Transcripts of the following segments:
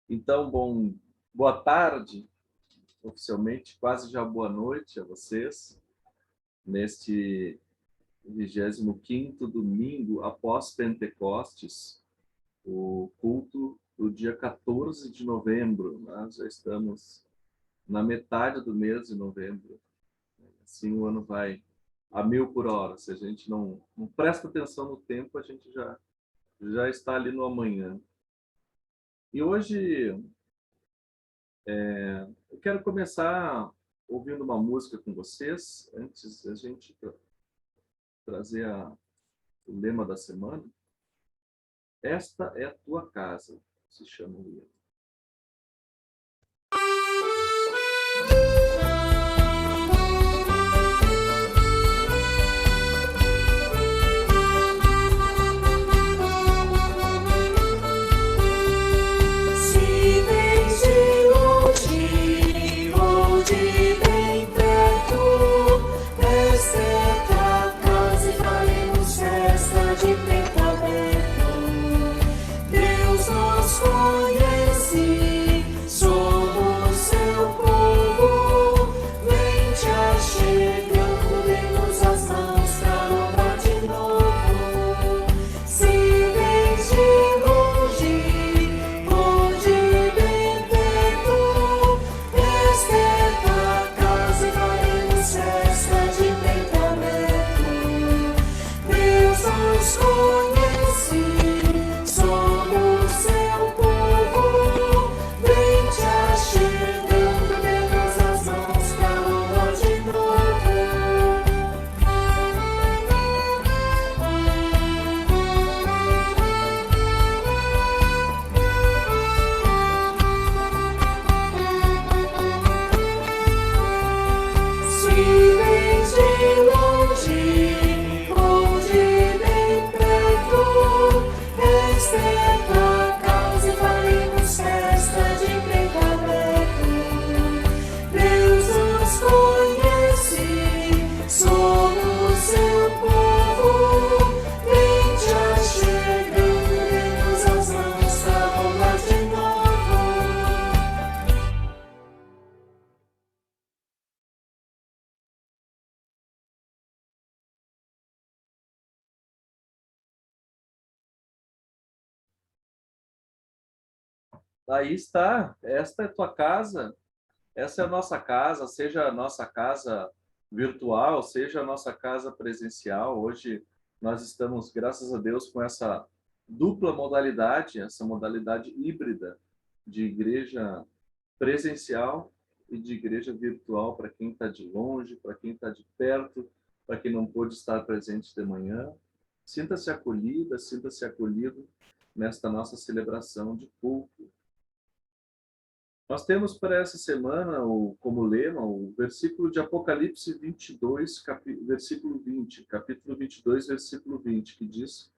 Então, boa tarde, oficialmente, quase já boa noite a vocês, neste 25º domingo após Pentecostes, o culto do dia 14 de novembro. Nós já estamos na metade do mês de novembro. Assim o ano vai a 1000 por hora. Se a gente não presta atenção no tempo, a gente já está ali no amanhã. E hoje eu quero começar ouvindo uma música com vocês, antes da gente trazer o lema da semana. Esta é a tua casa, se chama o livro. Aí está, esta é a tua casa, essa é a nossa casa, seja a nossa casa virtual, seja a nossa casa presencial. Hoje nós estamos, graças a Deus, com essa dupla modalidade, essa modalidade híbrida de igreja presencial e de igreja virtual, para quem está de longe, para quem está de perto, para quem não pôde estar presente de manhã. Sinta-se acolhida, sinta-se acolhido nesta nossa celebração de culto. Nós temos para essa semana, como lema, o versículo de Apocalipse 22, versículo 20, capítulo 22, versículo 20, que diz: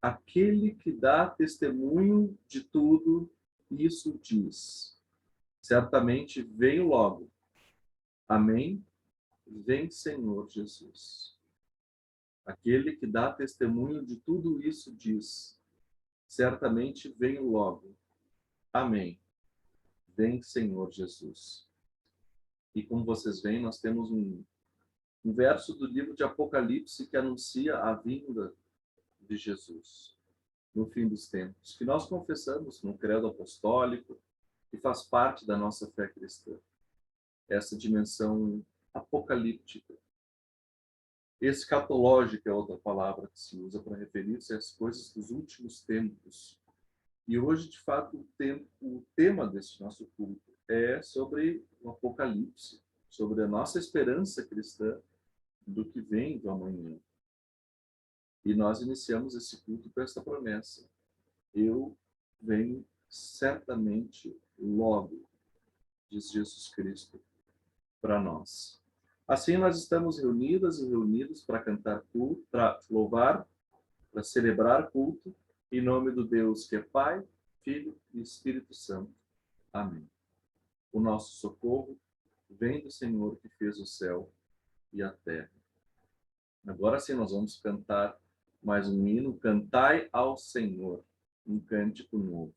aquele que dá testemunho de tudo, isso diz. Certamente venho logo. Amém? Vem, Senhor Jesus. Aquele que dá testemunho de tudo isso diz. Certamente venho logo. Amém. Vem, Senhor Jesus. E como vocês veem, nós temos um verso do livro de Apocalipse que anuncia a vinda de Jesus no fim dos tempos, que nós confessamos no credo apostólico, que faz parte da nossa fé cristã. Essa dimensão apocalíptica. Escatológica é outra palavra que se usa para referir-se às coisas dos últimos tempos. E hoje, de fato, o tema desse nosso culto é sobre o Apocalipse, sobre a nossa esperança cristã do que vem do amanhã. E nós iniciamos esse culto com esta promessa: eu venho certamente logo, diz Jesus Cristo para nós. Assim, nós estamos reunidas e reunidos para cantar culto, para louvar, para celebrar culto, em nome do Deus que é Pai, Filho e Espírito Santo. Amém. O nosso socorro vem do Senhor que fez o céu e a terra. Agora sim, nós vamos cantar mais um hino, Cantai ao Senhor, um cântico novo.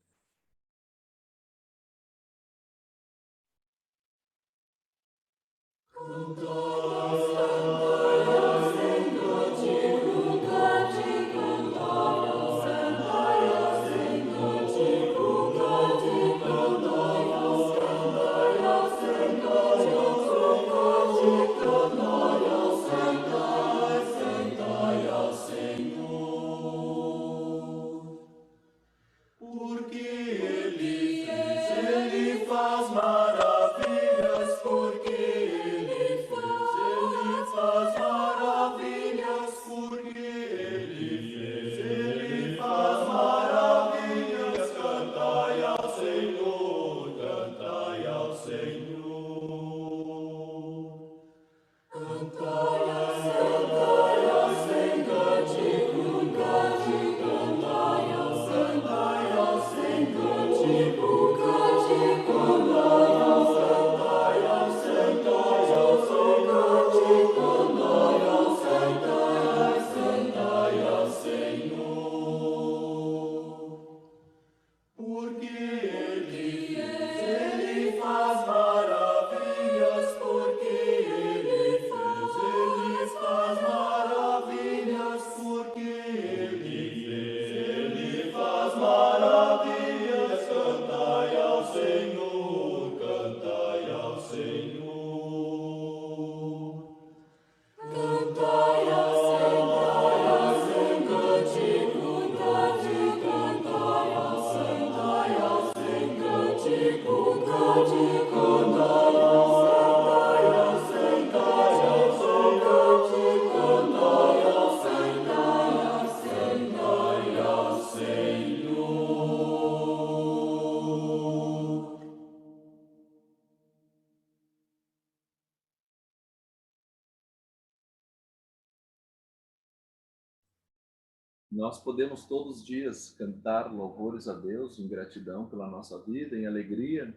Nós podemos todos os dias cantar louvores a Deus em gratidão pela nossa vida, em alegria,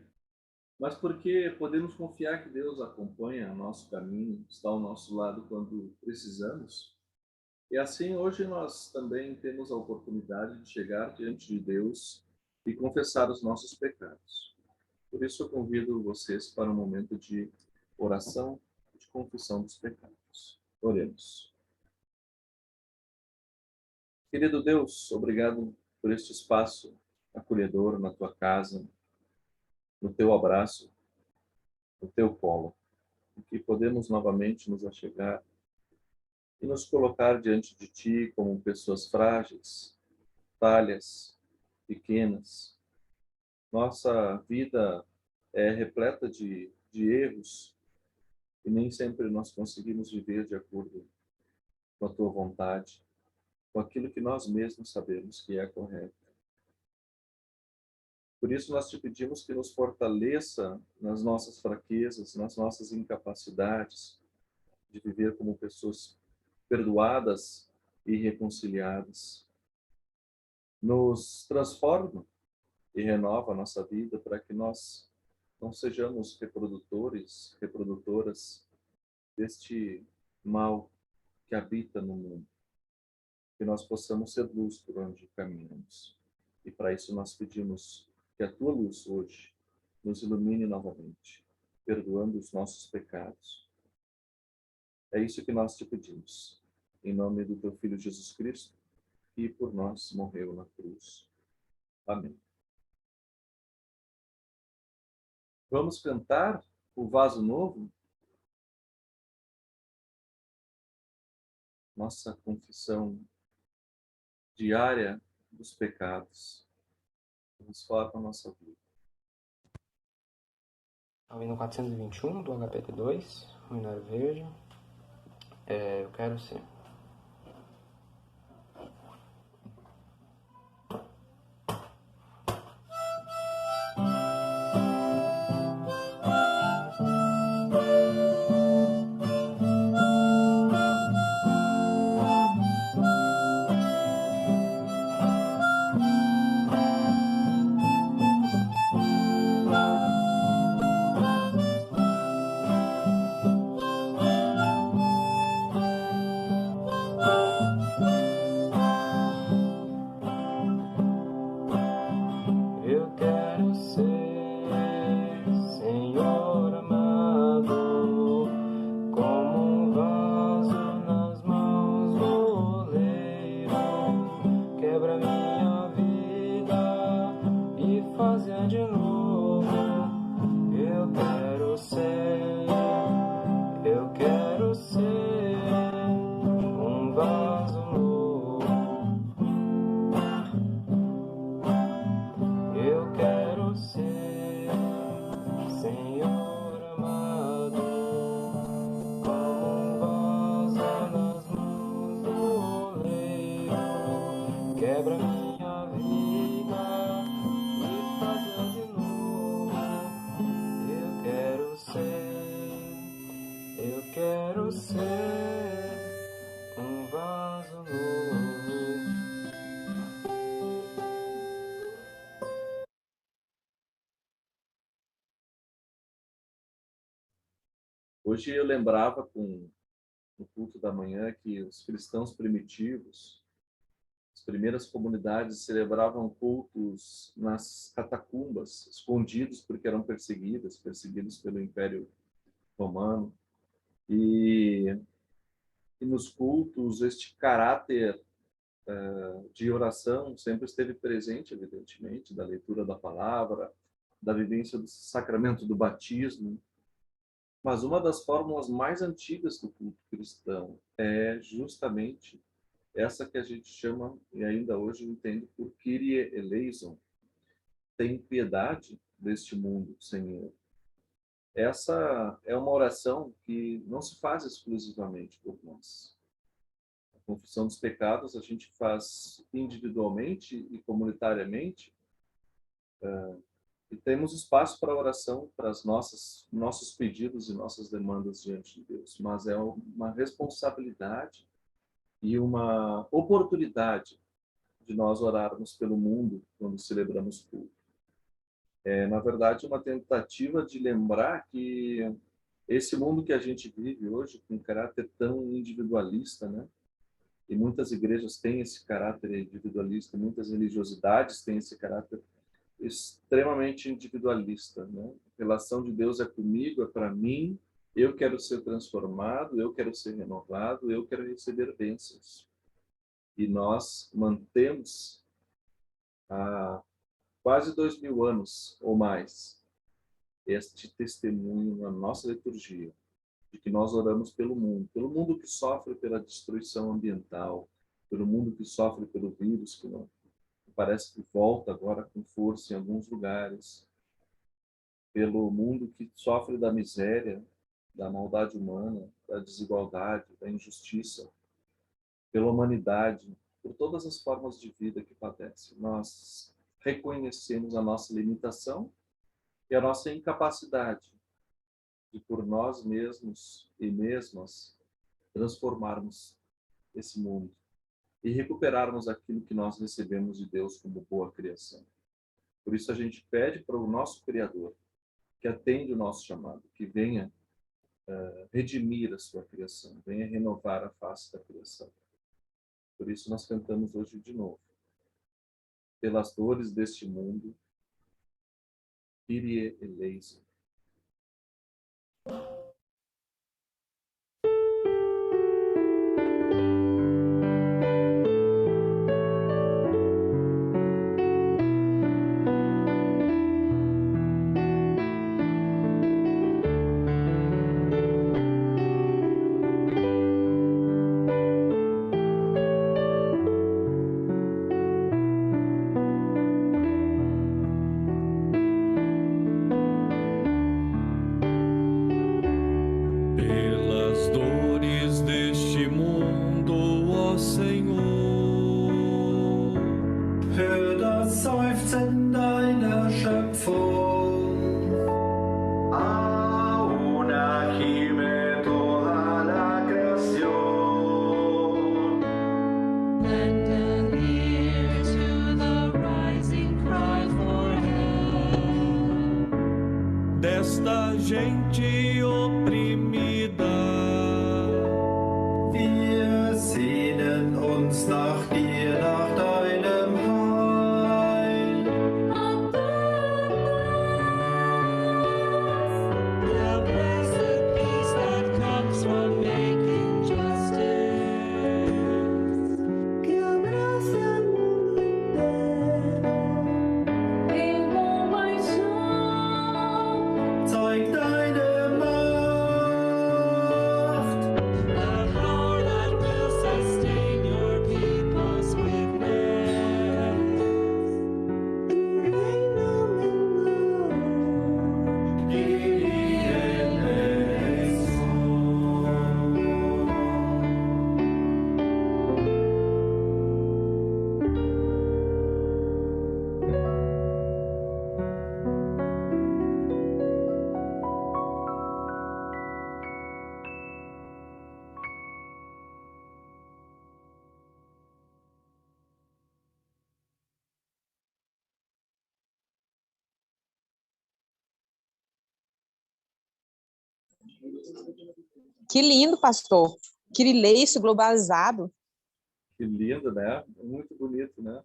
mas porque podemos confiar que Deus acompanha o nosso caminho, está ao nosso lado quando precisamos. E assim, hoje nós também temos a oportunidade de chegar diante de Deus e confessar os nossos pecados. Por isso eu convido vocês para um momento de oração, de confissão dos pecados. Oremos. Querido Deus, obrigado por este espaço acolhedor na tua casa, no teu abraço, no teu colo, em que podemos novamente nos achegar e nos colocar diante de ti como pessoas frágeis, falhas, pequenas. Nossa vida é repleta de erros e nem sempre nós conseguimos viver de acordo com a tua vontade, com aquilo que nós mesmos sabemos que é correto. Por isso nós te pedimos que nos fortaleça nas nossas fraquezas, nas nossas incapacidades de viver como pessoas perdoadas e reconciliadas. Nos transforma e renova a nossa vida para que nós não sejamos reprodutores, reprodutoras deste mal que habita no mundo. Que nós possamos ser luz por onde caminhamos. E para isso nós pedimos que a tua luz hoje nos ilumine novamente, perdoando os nossos pecados. É isso que nós te pedimos. Em nome do teu Filho Jesus Cristo, que por nós morreu na cruz. Amém. Vamos cantar o Vaso Novo? Nossa confissão diária dos pecados. Transforma a nossa vida. Ao hino 421 do HPT2, o Minário Verde. Eu quero ser. Hoje eu lembrava no culto da manhã que os cristãos primitivos, as primeiras comunidades celebravam cultos nas catacumbas, escondidos porque eram perseguidos pelo Império Romano. E nos cultos este caráter de oração sempre esteve presente, evidentemente, da leitura da palavra, da vivência do sacramento do batismo. Mas uma das fórmulas mais antigas do culto cristão é justamente essa que a gente chama, e ainda hoje entende, por Kyrie eleison, tem piedade deste mundo, Senhor. Essa é uma oração que não se faz exclusivamente por nós. A confissão dos pecados a gente faz individualmente e comunitariamente, e temos espaço para oração, para nossos pedidos e nossas demandas diante de Deus. Mas é uma responsabilidade e uma oportunidade de nós orarmos pelo mundo quando celebramos culto. É, na verdade, uma tentativa de lembrar que esse mundo que a gente vive hoje, com um caráter tão individualista, né? E muitas igrejas têm esse caráter individualista, muitas religiosidades têm esse caráter extremamente individualista, né? A relação de Deus é comigo, é para mim, eu quero ser transformado, eu quero ser renovado, eu quero receber bênçãos. E nós mantemos há quase 2000 anos ou mais este testemunho na nossa liturgia, de que nós oramos pelo mundo que sofre pela destruição ambiental, pelo mundo que sofre pelo vírus, que não parece que volta agora com força em alguns lugares, pelo mundo que sofre da miséria, da maldade humana, da desigualdade, da injustiça, pela humanidade, por todas as formas de vida que padece. Nós reconhecemos a nossa limitação e a nossa incapacidade de, por nós mesmos e mesmas, transformarmos esse mundo e recuperarmos aquilo que nós recebemos de Deus como boa criação. Por isso a gente pede para o nosso Criador, que atende o nosso chamado, que venha redimir a sua criação, venha renovar a face da criação. Por isso nós cantamos hoje de novo. Pelas dores deste mundo, Kyrie eleison. Pelas dores deste mundo, ó Senhor, hör das Seufzen deiner Schöpfung. Aunachime toda la creación. Lend an ear to the rising cry for help. desta gente oprimida, Wir sehnen uns nach dir, nach deinem Heil. The blessed peace that comes from making justice. Que abraça o mundo inteiro. Em compaixão. Zeig deine Macht. Que lindo, pastor. Quirilês globalizado. Que lindo, né? Muito bonito, né?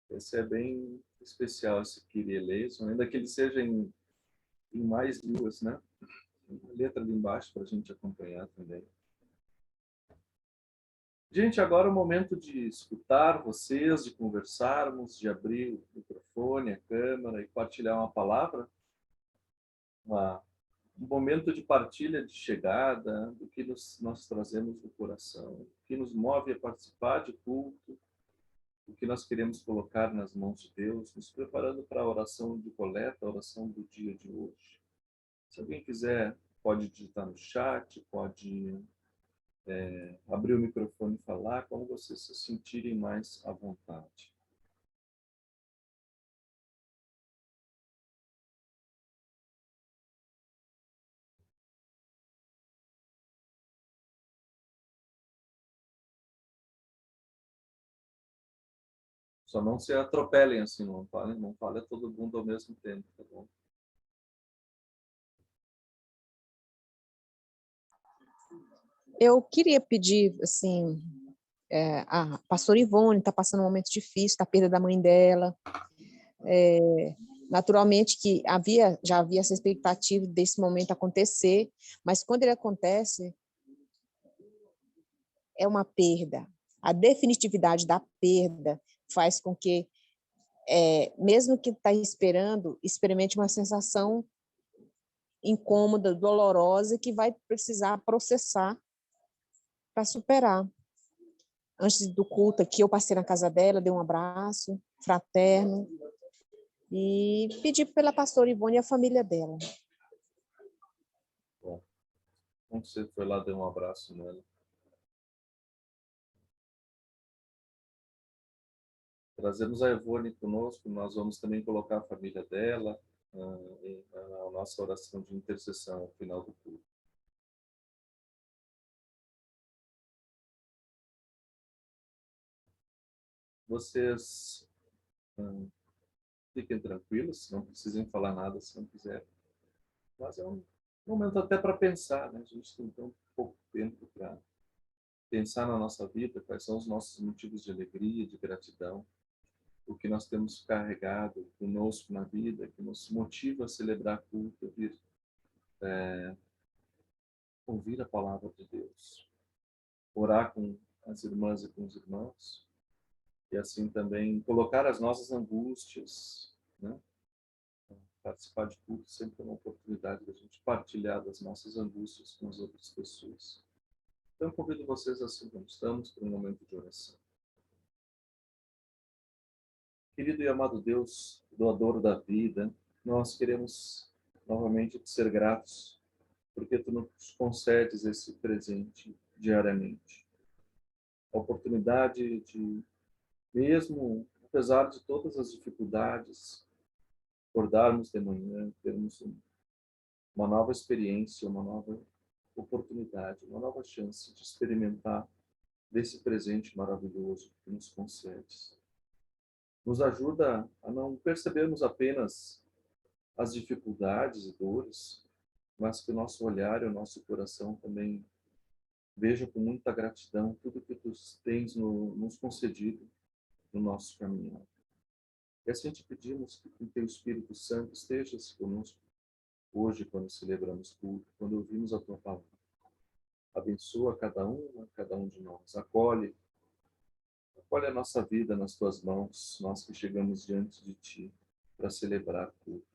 Esse é bem especial, esse Kyrie eleison, ainda que ele seja em mais línguas, né? A letra ali embaixo para a gente acompanhar também. Gente, agora é o momento de escutar vocês, de conversarmos, de abrir o microfone, a câmera e partilhar uma palavra. Um momento de partilha, de chegada, do que nós trazemos do coração, o que nos move a participar de culto, o que nós queremos colocar nas mãos de Deus, nos preparando para a oração de coleta, a oração do dia de hoje. Se alguém quiser, pode digitar no chat, pode abrir o microfone e falar, como vocês se sentirem mais à vontade. Só não se atropelem assim, não fale a todo mundo ao mesmo tempo, tá bom? Eu queria pedir, assim, a pastora Ivone está passando um momento difícil, da perda da mãe dela. Naturalmente que já havia essa expectativa desse momento acontecer, mas quando ele acontece, é uma perda. A definitividade da perda faz com que, mesmo que está esperando, experimente uma sensação incômoda, dolorosa, que vai precisar processar para superar. Antes do culto aqui, eu passei na casa dela, dei um abraço fraterno e pedi pela pastora Ivone e a família dela. Bom, como você foi lá, deu um abraço nela. Trazemos a Ivone conosco, nós vamos também colocar a família dela na nossa oração de intercessão ao final do culto. Vocês fiquem tranquilos, não precisem falar nada se não quiserem. Mas é um momento até para pensar, né? A gente tem tão pouco tempo para pensar na nossa vida, quais são os nossos motivos de alegria, de gratidão, o que nós temos carregado conosco na vida, que nos motiva a celebrar culto, ouvir a palavra de Deus, orar com as irmãs e com os irmãos, e assim também colocar as nossas angústias, né? Participar de culto sempre é uma oportunidade de a gente partilhar das nossas angústias com as outras pessoas. Então, convido vocês assim como estamos para um momento de oração. Querido e amado Deus, doador da vida, nós queremos novamente te ser gratos, porque tu nos concedes esse presente diariamente. A oportunidade de, mesmo apesar de todas as dificuldades, acordarmos de manhã, termos uma nova experiência, uma nova oportunidade, uma nova chance de experimentar desse presente maravilhoso que nos concedes. Nos ajuda a não percebermos apenas as dificuldades e dores, mas que o nosso olhar e o nosso coração também veja com muita gratidão tudo que tu tens nos concedido no nosso caminho. E assim te pedimos que o teu Espírito Santo esteja conosco hoje, quando celebramos culto, quando ouvimos a tua palavra. Abençoa cada um de nós. Acolhe a nossa vida nas tuas mãos, nós que chegamos diante de ti para celebrar culto.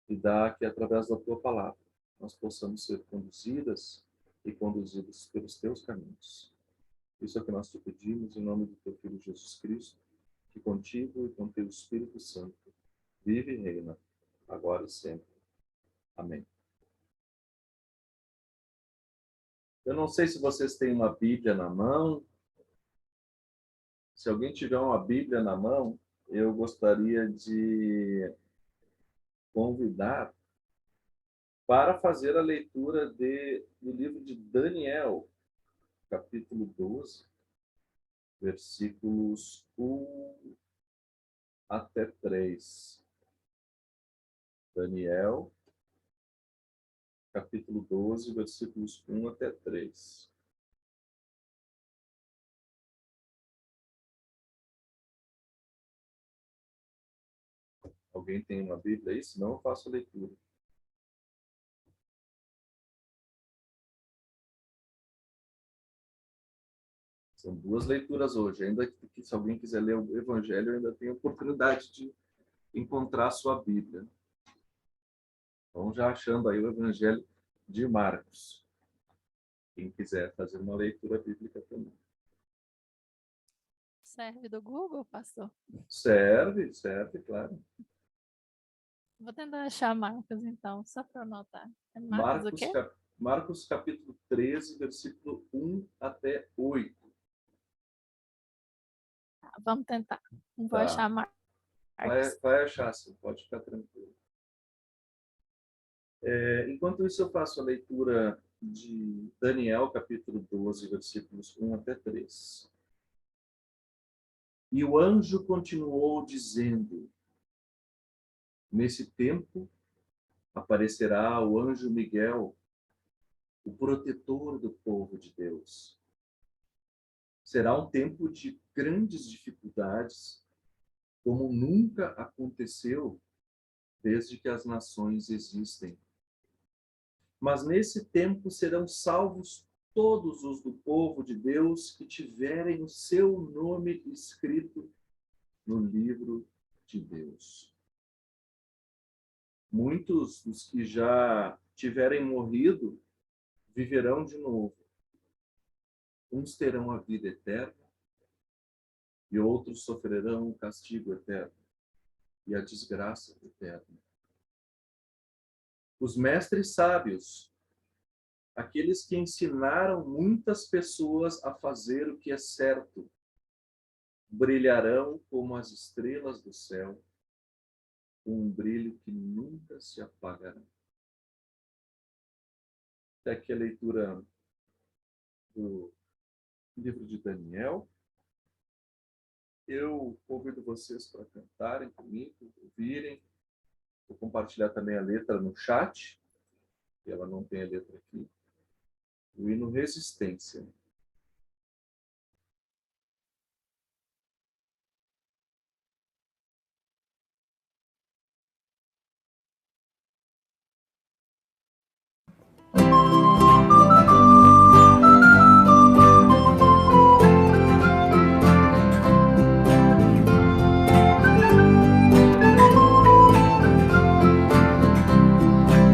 E dá que, através da tua palavra, nós possamos ser conduzidas e conduzidos pelos teus caminhos. Isso é o que nós te pedimos, em nome do teu Filho Jesus Cristo, que contigo e com teu Espírito Santo vive e reina, agora e sempre. Amém. Eu não sei se vocês têm uma Bíblia na mão. Se alguém tiver uma Bíblia na mão, eu gostaria de convidar para fazer a leitura do livro de Daniel, capítulo 12, versículos 1 até 3. Daniel, capítulo 12, versículos 1 até 3. Alguém tem uma Bíblia aí? Senão eu faço a leitura. São duas leituras hoje. Ainda que se alguém quiser ler o Evangelho, ainda tem a oportunidade de encontrar a sua Bíblia. Vamos já achando aí o Evangelho de Marcos. Quem quiser fazer uma leitura bíblica também. Serve do Google, pastor? Serve, claro. Vou tentar achar Marcos, então, só para anotar. É Marcos o quê? Marcos capítulo 13, versículo 1 até 8. Tá, vamos tentar. Não vou Tá. achar Marcos. Vai achar, sim, pode ficar tranquilo. Enquanto isso, eu faço a leitura de Daniel, capítulo 12, versículos 1 até 3. E o anjo continuou dizendo: nesse tempo aparecerá o anjo Miguel, o protetor do povo de Deus. Será um tempo de grandes dificuldades, como nunca aconteceu desde que as nações existem. Mas nesse tempo serão salvos todos os do povo de Deus que tiverem o seu nome escrito no livro de Deus. Muitos dos que já tiverem morrido viverão de novo. Uns terão a vida eterna e outros sofrerão o castigo eterno e a desgraça eterna. Os mestres sábios, aqueles que ensinaram muitas pessoas a fazer o que é certo, brilharão como as estrelas do céu, com um brilho que nunca se apagará. Até aqui a leitura do livro de Daniel. Eu convido vocês para cantarem comigo, ouvirem. Vou compartilhar também a letra no chat, que ela não tem a letra aqui. O hino Resistência.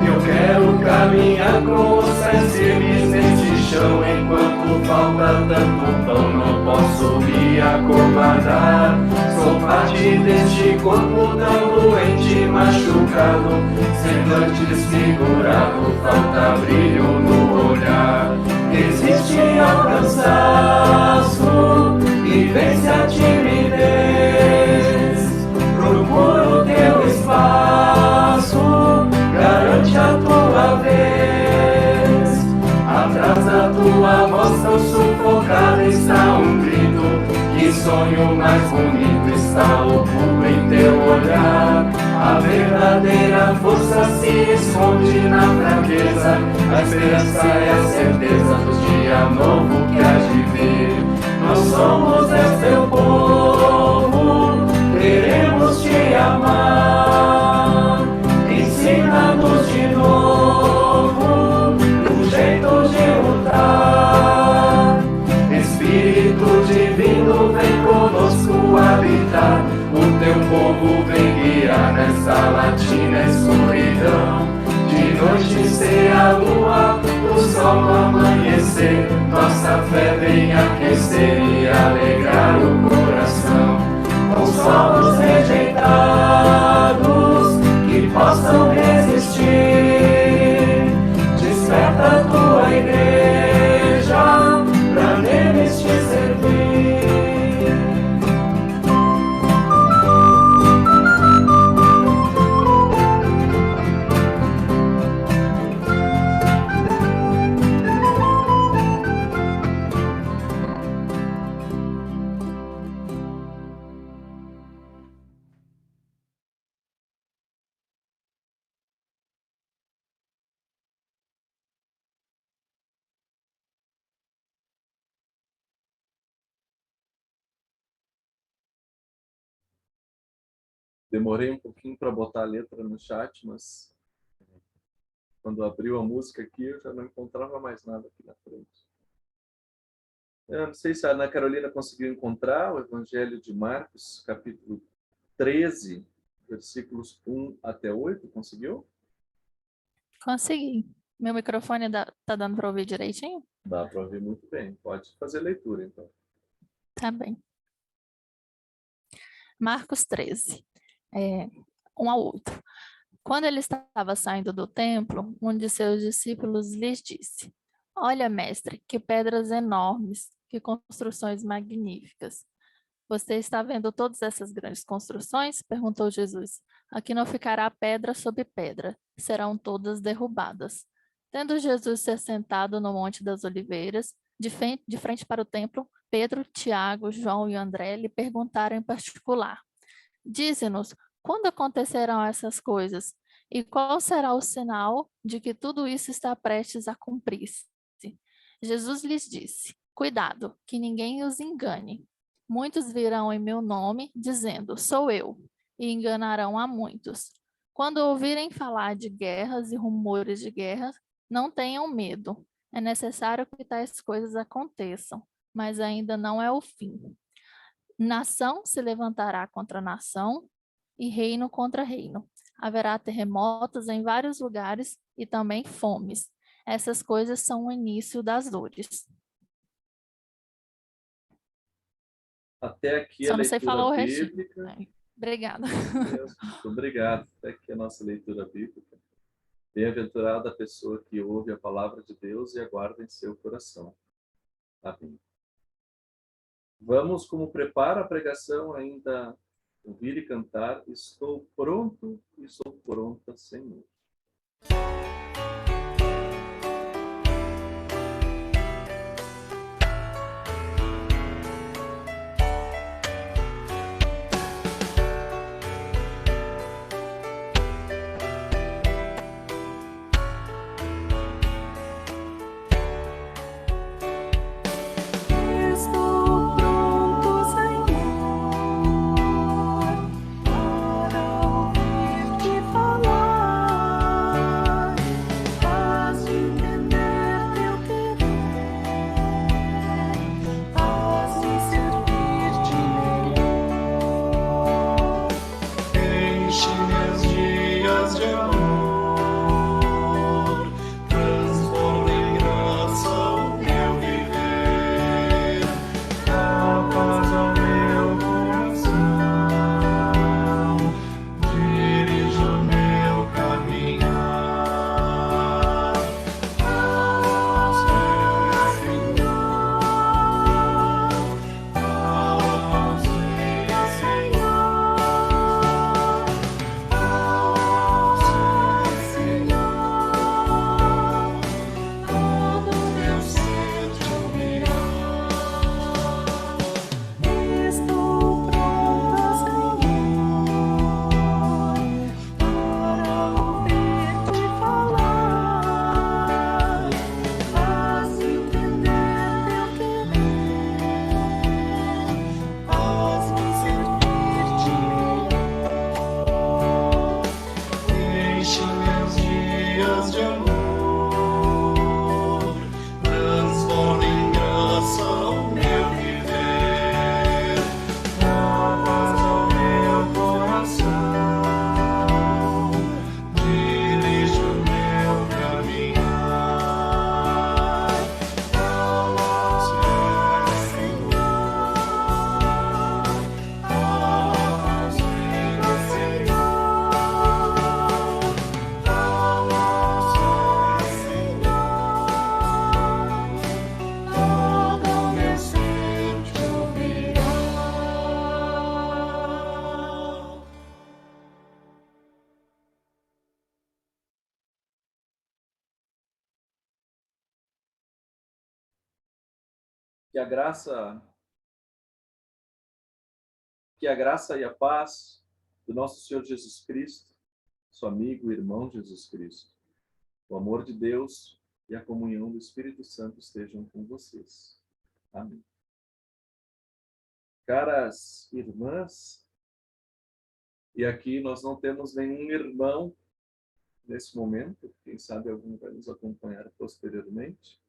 Eu quero caminhar com os pés firmes neste chão. Enquanto falta tanto pão, não posso me acomodar. Sou parte deste corpo tão doente, machucado, semblante desfigurado, falta brilho no olhar. Resiste ao cansaço e vence a timidez. Procura o teu espaço, garante a tua vez. Atrás da tua voz tão sufocada está um grito. Que sonho mais bonito está oculto em teu olhar. A verdadeira força se esconde na fraqueza. A esperança é a certeza do dia novo que há de vir. Nós somos teu povo, queremos te amar. Ensina-nos de novo um jeito de lutar. Espírito divino, vem conosco habitar. O teu povo vem guiar nessa latina escuridão. De noite ser a lua, o sol no amanhecer. Nossa fé vem aquecer e alegrar o coração. Com solos rejeitados que possam resistir. Desperta a tua igreja pra neles te servir. Demorei um pouquinho para botar a letra no chat, mas quando abriu a música aqui, eu já não encontrava mais nada aqui na frente. Eu não sei se a Ana Carolina conseguiu encontrar o Evangelho de Marcos, capítulo 13, versículos 1 até 8. Conseguiu? Consegui. Meu microfone tá dando para ouvir direitinho? Dá para ouvir muito bem. Pode fazer leitura, então. Tá bem. Marcos 13, 1 ao 8. Quando ele estava saindo do templo, um de seus discípulos lhes disse: Olha, mestre, que pedras enormes, que construções magníficas. Você está vendo todas essas grandes construções? Perguntou Jesus. Aqui não ficará pedra sobre pedra, serão todas derrubadas. Tendo Jesus se assentado no Monte das Oliveiras, de frente para o templo, Pedro, Tiago, João e André lhe perguntaram em particular: Dize-nos, quando acontecerão essas coisas? E qual será o sinal de que tudo isso está prestes a cumprir-se? Jesus lhes disse: Cuidado, que ninguém os engane. Muitos virão em meu nome, dizendo: Sou eu, e enganarão a muitos. Quando ouvirem falar de guerras e rumores de guerras, não tenham medo. É necessário que tais coisas aconteçam, mas ainda não é o fim. Nação se levantará contra nação e reino contra reino. Haverá terremotos em vários lugares e também fomes. Essas coisas são o início das dores. Até aqui a Só não sei falar leitura o restinho. bíblica. Obrigada. Muito obrigado. Até aqui a nossa leitura bíblica. Bem-aventurada a pessoa que ouve a palavra de Deus e aguarda em seu coração. Amém. Vamos, como prepara a pregação, ainda ouvir e cantar Estou pronto e sou pronta, Senhor. Estou pronto, Senhor, para ouvir-te falar. Faz-me entender teu querer, faz-me servir-te melhor. Enche meus dias de amor, transforma em graça o meu viver, dá paz ao meu coração, dirige o meu caminhar. Ao Senhor, ao todo meu ser te ouvirá. Estou pronta, Senhor, para ouvir-te falar. Faz-me entender teu querer, faz-me servir-te melhor. Enche meus dias de amor, transforma em graça o meu viver, dá paz ao meu coração, dirige o meu caminhar. Ao Senhor, ao todo meu ser te ouvirá. Que a graça e a paz do nosso Senhor Jesus Cristo, seu amigo e irmão Jesus Cristo, o amor de Deus e a comunhão do Espírito Santo estejam com vocês. Amém. Caras irmãs E aqui nós não temos nenhum irmão nesse momento. Quem sabe algum vai nos acompanhar posteriormente.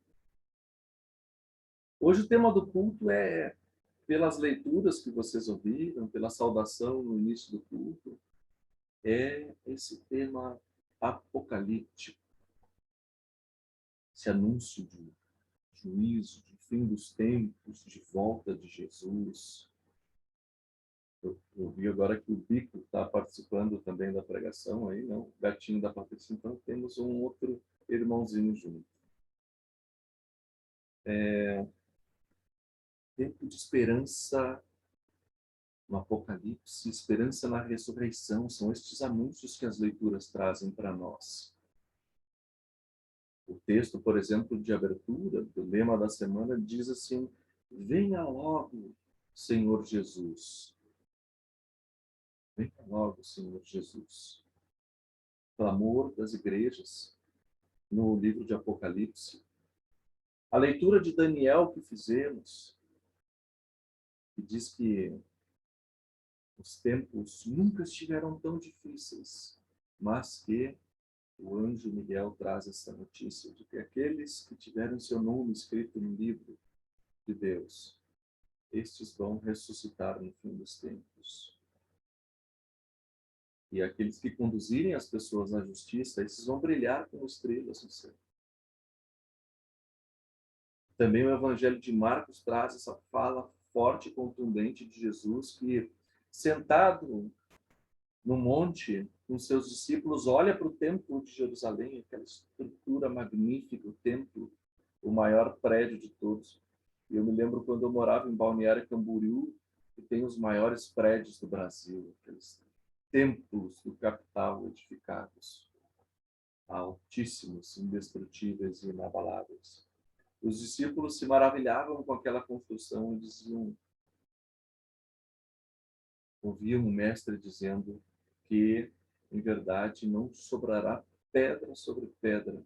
Hoje o tema do culto é, pelas leituras que vocês ouviram, pela saudação no início do culto, é esse tema apocalíptico. Esse anúncio de juízo, de fim dos tempos, de volta de Jesus. Eu vi agora que o Bico está participando também da pregação aí, não? O gatinho da Patrícia, então temos um outro irmãozinho junto. Tempo de esperança no Apocalipse, esperança na ressurreição, são estes anúncios que as leituras trazem para nós. O texto, por exemplo, de abertura, do lema da semana, diz assim: venha logo, Senhor Jesus. Venha logo, Senhor Jesus. Clamor das igrejas no livro de Apocalipse. A leitura de Daniel que fizemos, que diz que os tempos nunca estiveram tão difíceis, mas que o anjo Miguel traz essa notícia de que aqueles que tiveram seu nome escrito no livro de Deus, estes vão ressuscitar no fim dos tempos. E aqueles que conduzirem as pessoas à justiça, esses vão brilhar como estrelas no céu. Também o Evangelho de Marcos traz essa fala forte e contundente de Jesus, que, sentado no monte com seus discípulos, olha para o templo de Jerusalém, aquela estrutura magnífica, o templo, o maior prédio de todos. E eu me lembro quando eu morava em Balneário Camboriú, que tem os maiores prédios do Brasil, aqueles templos do capital edificados, altíssimos, indestrutíveis e inabaláveis. Os discípulos se maravilhavam com aquela construção e diziam, ouviam o mestre dizendo que, em verdade, não sobrará pedra sobre pedra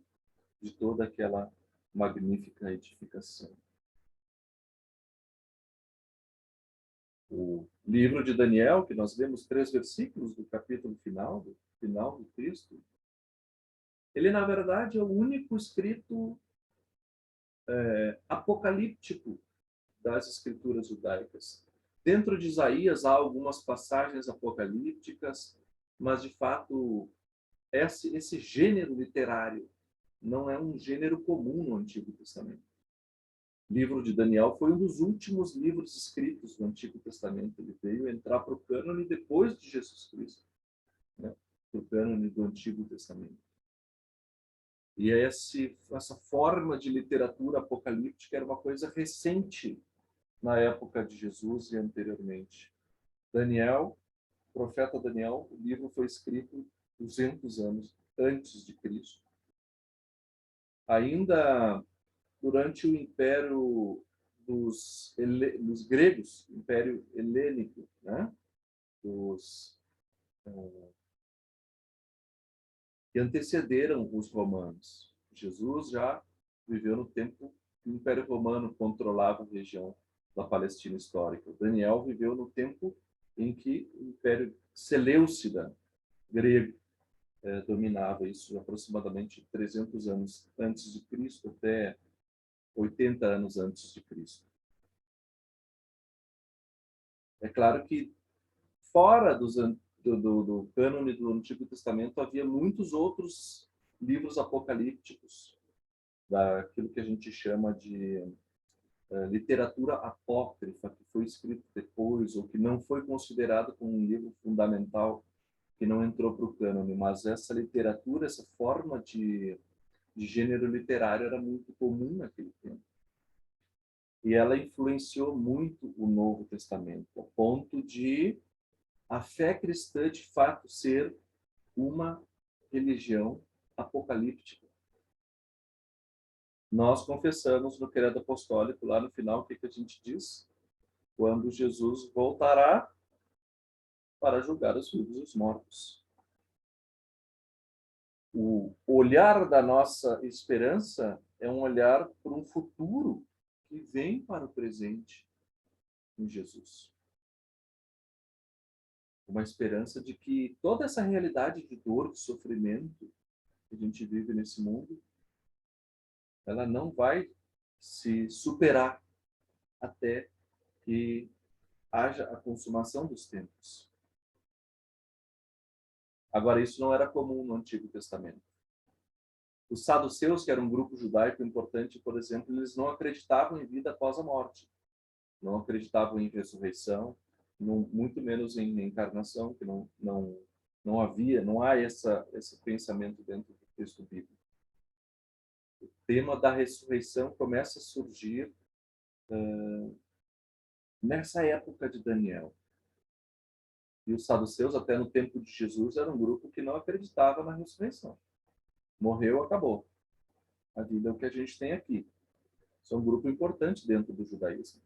de toda aquela magnífica edificação. O livro de Daniel, que nós lemos 3 versículos do capítulo final do texto, ele, na verdade, é o único escrito apocalíptico das escrituras judaicas. Dentro de Isaías há algumas passagens apocalípticas, mas, de fato, esse gênero literário não é um gênero comum no Antigo Testamento. O livro de Daniel foi um dos últimos livros escritos do Antigo Testamento. Ele veio entrar para o cânone depois de Jesus Cristo, né? Para o cânone do Antigo Testamento. E essa forma de literatura apocalíptica era uma coisa recente na época de Jesus e anteriormente. Daniel, o profeta Daniel, o livro foi escrito 200 anos antes de Cristo. Ainda durante o império dos gregos, império helênico, né? Que antecederam os romanos. Jesus já viveu no tempo que o Império Romano controlava a região da Palestina histórica. Daniel viveu no tempo em que o Império Seleucida grego dominava isso, aproximadamente 300 anos antes de Cristo até 80 anos antes de Cristo. É claro que fora do cânone do Antigo Testamento havia muitos outros livros apocalípticos, daquilo que a gente chama de literatura apócrifa, que foi escrito depois, ou que não foi considerado como um livro fundamental, que não entrou para o cânone, mas essa literatura, essa forma de gênero literário era muito comum naquele tempo. E ela influenciou muito o Novo Testamento, ao ponto de a fé cristã, de fato, ser uma religião apocalíptica. Nós confessamos no Credo Apostólico, lá no final, o que a gente diz? Quando Jesus voltará para julgar os vivos e os mortos. O olhar da nossa esperança é um olhar para um futuro que vem para o presente em Jesus. O uma esperança de que toda essa realidade de dor, de sofrimento que a gente vive nesse mundo, ela não vai se superar até que haja a consumação dos tempos. Agora, isso não era comum no Antigo Testamento. Os saduceus, que era um grupo judaico importante, por exemplo, eles não acreditavam em vida após a morte. Não acreditavam em ressurreição, muito menos em reencarnação, que não há esse pensamento dentro do texto bíblico. O tema da ressurreição começa a surgir nessa época de Daniel. E os saduceus, até no tempo de Jesus, era um grupo que não acreditava na ressurreição. Morreu, acabou. A vida é o que a gente tem aqui. Isso é um grupo importante dentro do judaísmo.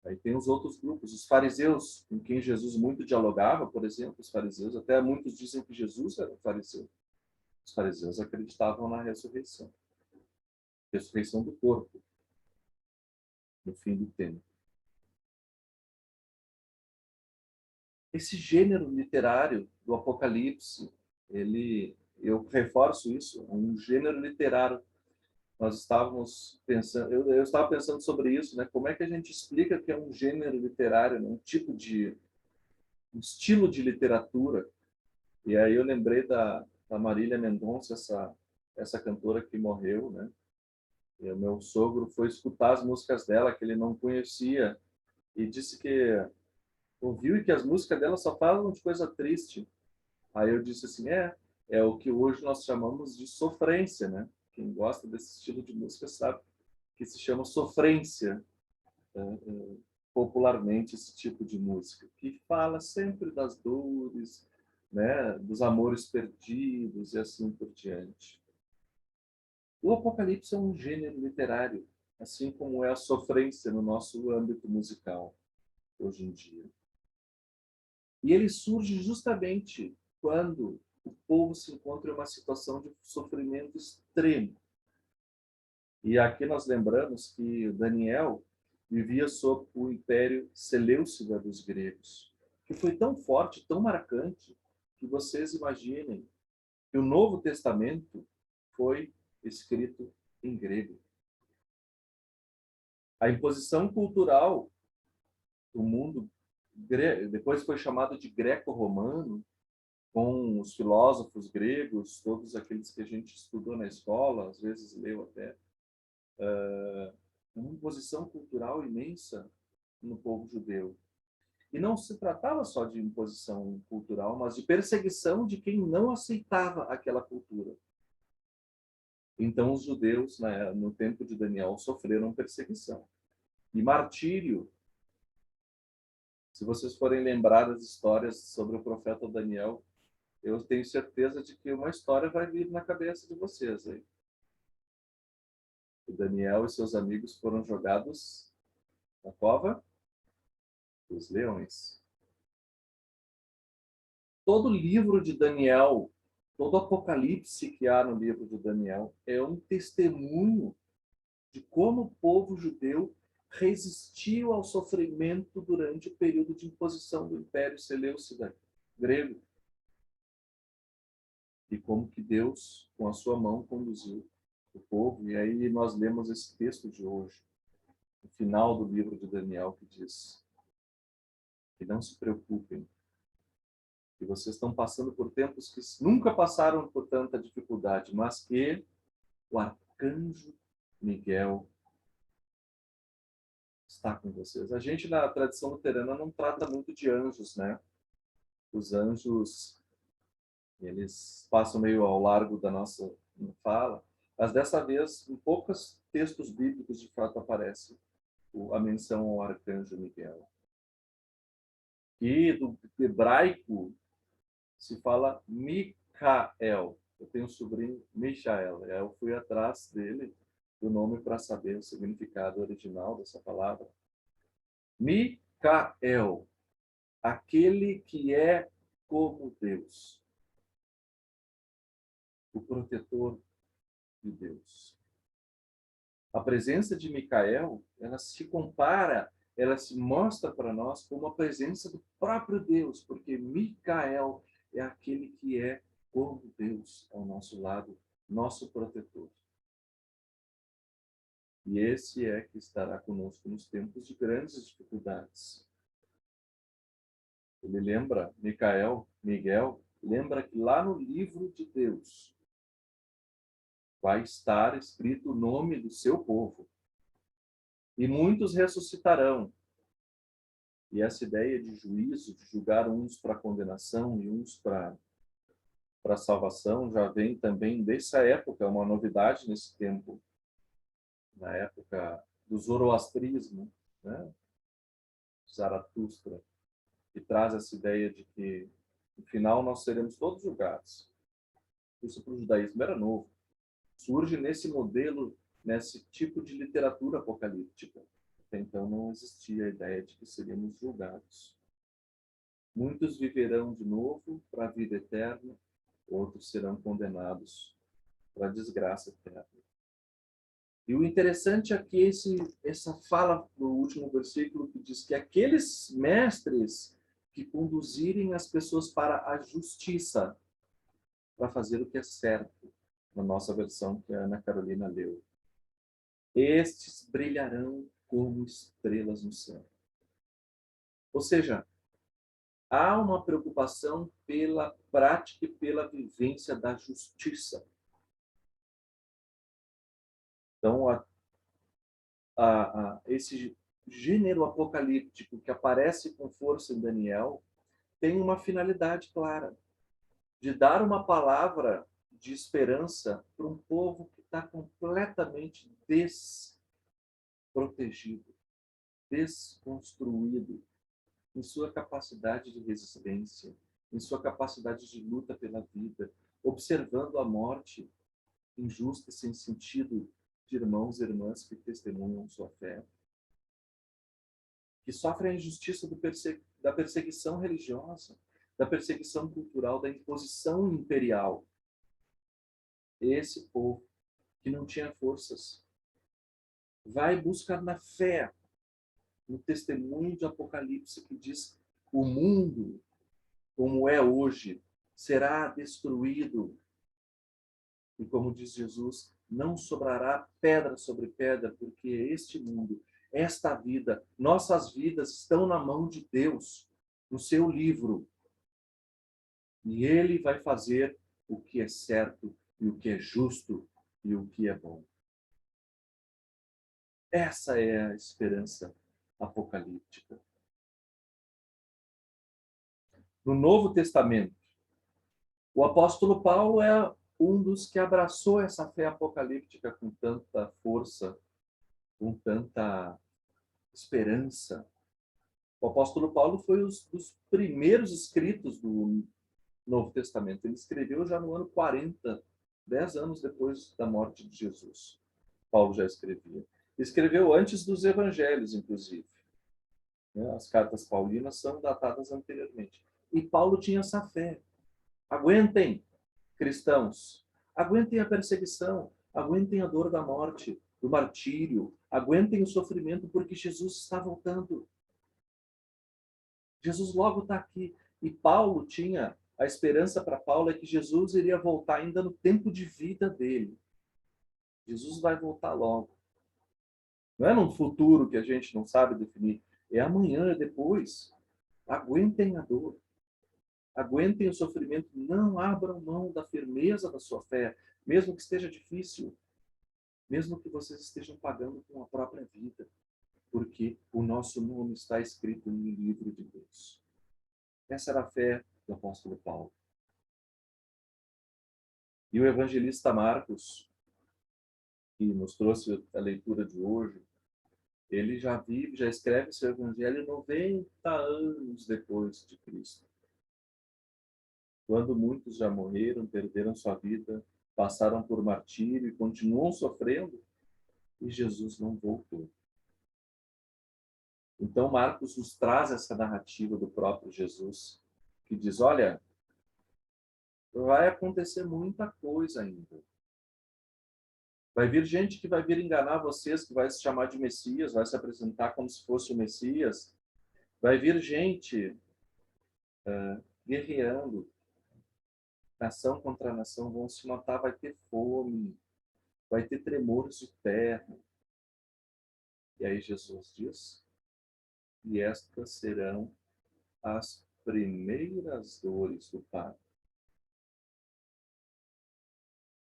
Aí tem os outros grupos, os fariseus, com quem Jesus muito dialogava, por exemplo, os fariseus, até muitos dizem que Jesus era um fariseu. Os fariseus acreditavam na ressurreição. Ressurreição do corpo, no fim do tempo. Esse gênero literário do Apocalipse, eu reforço isso, um gênero literário. Nós estávamos pensando, eu estava pensando sobre isso, né? Como é que a gente explica que é um gênero literário, né? Um estilo de literatura? E aí eu lembrei da Marília Mendonça, essa cantora que morreu, né? E o meu sogro foi escutar as músicas dela, que ele não conhecia, e disse que ouviu e que as músicas dela só falam de coisa triste. Aí eu disse assim, é o que hoje nós chamamos de sofrência, né? Quem gosta desse estilo de música sabe que se chama sofrência, popularmente, esse tipo de música, que fala sempre das dores, né? Dos amores perdidos e assim por diante. O Apocalipse é um gênero literário, assim como é a sofrência no nosso âmbito musical, hoje em dia. E ele surge justamente quando o povo se encontra em uma situação de sofrimento extremo. E aqui nós lembramos que Daniel vivia sob o império seleucida dos gregos, que foi tão forte, tão marcante, que vocês imaginem que o Novo Testamento foi escrito em grego. A imposição cultural do mundo depois foi chamado de greco-romano, com os filósofos gregos, todos aqueles que a gente estudou na escola, às vezes leu até, uma imposição cultural imensa no povo judeu. E não se tratava só de imposição cultural, mas de perseguição de quem não aceitava aquela cultura. Então os judeus, né, no tempo de Daniel, sofreram perseguição e martírio. Se vocês forem lembrar das histórias sobre o profeta Daniel, eu tenho certeza de que uma história vai vir na cabeça de vocês aí. O Daniel e seus amigos foram jogados na cova dos leões. Todo o livro de Daniel, todo o Apocalipse que há no livro de Daniel é um testemunho de como o povo judeu resistiu ao sofrimento durante o período de imposição do Império Seleucida grego. E como que Deus, com a sua mão, conduziu o povo. E aí nós lemos esse texto de hoje, no final do livro de Daniel, que diz que não se preocupem, que vocês estão passando por tempos que nunca passaram por tanta dificuldade, mas que o arcanjo Miguel está com vocês. A gente, na tradição luterana, não trata muito de anjos, né? Os anjos, eles passam meio ao largo da nossa fala, mas dessa vez, em poucos textos bíblicos, de fato, aparece a menção ao arcanjo Miguel. E do hebraico se fala Micael. Eu tenho um sobrinho, Michael. Eu fui atrás dele, do nome, para saber o significado original dessa palavra. Micael, aquele que é como Deus, o protetor de Deus. A presença de Micael, ela se compara ela se mostra para nós como a presença do próprio Deus, porque Micael é aquele que é como Deus ao nosso lado, nosso protetor. E esse é que estará conosco nos tempos de grandes dificuldades. Ele lembra, Miguel, lembra que lá no livro de Deus vai estar escrito o nome do seu povo. E muitos ressuscitarão. E essa ideia de juízo, de julgar uns para condenação e uns para salvação, já vem também dessa época, é uma novidade nesse tempo, na época do zoroastrismo, né? Zaratustra, que traz essa ideia de que, no final, nós seremos todos julgados. Isso para o judaísmo era novo. Surge nesse modelo, nesse tipo de literatura apocalíptica. Até então não existia a ideia de que seríamos julgados. Muitos viverão de novo para a vida eterna, outros serão condenados para a desgraça eterna. E o interessante é que essa fala no último versículo que diz que aqueles mestres que conduzirem as pessoas para a justiça, para fazer o que é certo, na nossa versão que a Ana Carolina leu, estes brilharão como estrelas no céu. Ou seja, há uma preocupação pela prática e pela vivência da justiça. Então, esse gênero apocalíptico que aparece com força em Daniel tem uma finalidade clara, de dar uma palavra de esperança para um povo que está completamente desprotegido, desconstruído em sua capacidade de resistência, em sua capacidade de luta pela vida, observando a morte injusta e sem sentido de irmãos e irmãs que testemunham sua fé, que sofrem a injustiça da perseguição religiosa, da perseguição cultural, da imposição imperial. Esse povo que não tinha forças vai buscar na fé, no testemunho de Apocalipse que diz: o mundo, como é hoje, será destruído. E como diz Jesus, não sobrará pedra sobre pedra, porque este mundo, esta vida, nossas vidas estão na mão de Deus, no seu livro. E Ele vai fazer o que é certo, e o que é justo, e o que é bom. Essa é a esperança apocalíptica. No Novo Testamento, o apóstolo Paulo é um dos que abraçou essa fé apocalíptica com tanta força, com tanta esperança. O apóstolo Paulo foi dos primeiros escritos do Novo Testamento. Ele escreveu já no ano 40, 10 anos depois da morte de Jesus. Paulo já escrevia. Escreveu antes dos evangelhos, inclusive. As cartas paulinas são datadas anteriormente. E Paulo tinha essa fé. Aguentem, cristãos. Aguentem a perseguição. Aguentem a dor da morte, do martírio. Aguentem o sofrimento, porque Jesus está voltando. Jesus logo está aqui. E Paulo tinha, a esperança para Paulo é que Jesus iria voltar ainda no tempo de vida dele. Jesus vai voltar logo. Não é num futuro que a gente não sabe definir. É amanhã, é depois. Aguentem a dor. Aguentem o sofrimento. Não abram mão da firmeza da sua fé, mesmo que esteja difícil. Mesmo que vocês estejam pagando com a própria vida. Porque o nosso nome está escrito no livro de Deus. Essa era a fé do apóstolo Paulo. E o evangelista Marcos, que nos trouxe a leitura de hoje, ele já escreve seu evangelho 90 anos depois de Cristo. Quando muitos já morreram, perderam sua vida, passaram por martírio e continuam sofrendo, e Jesus não voltou. Então Marcos nos traz essa narrativa do próprio Jesus, que diz: olha, vai acontecer muita coisa ainda. Vai vir gente que vai vir enganar vocês, que vai se chamar de Messias, vai se apresentar como se fosse o Messias. Vai vir gente guerreando, nação contra nação, vão se matar, vai ter fome, vai ter tremores de terra. E aí Jesus diz, e estas serão as primeiras dores do parto.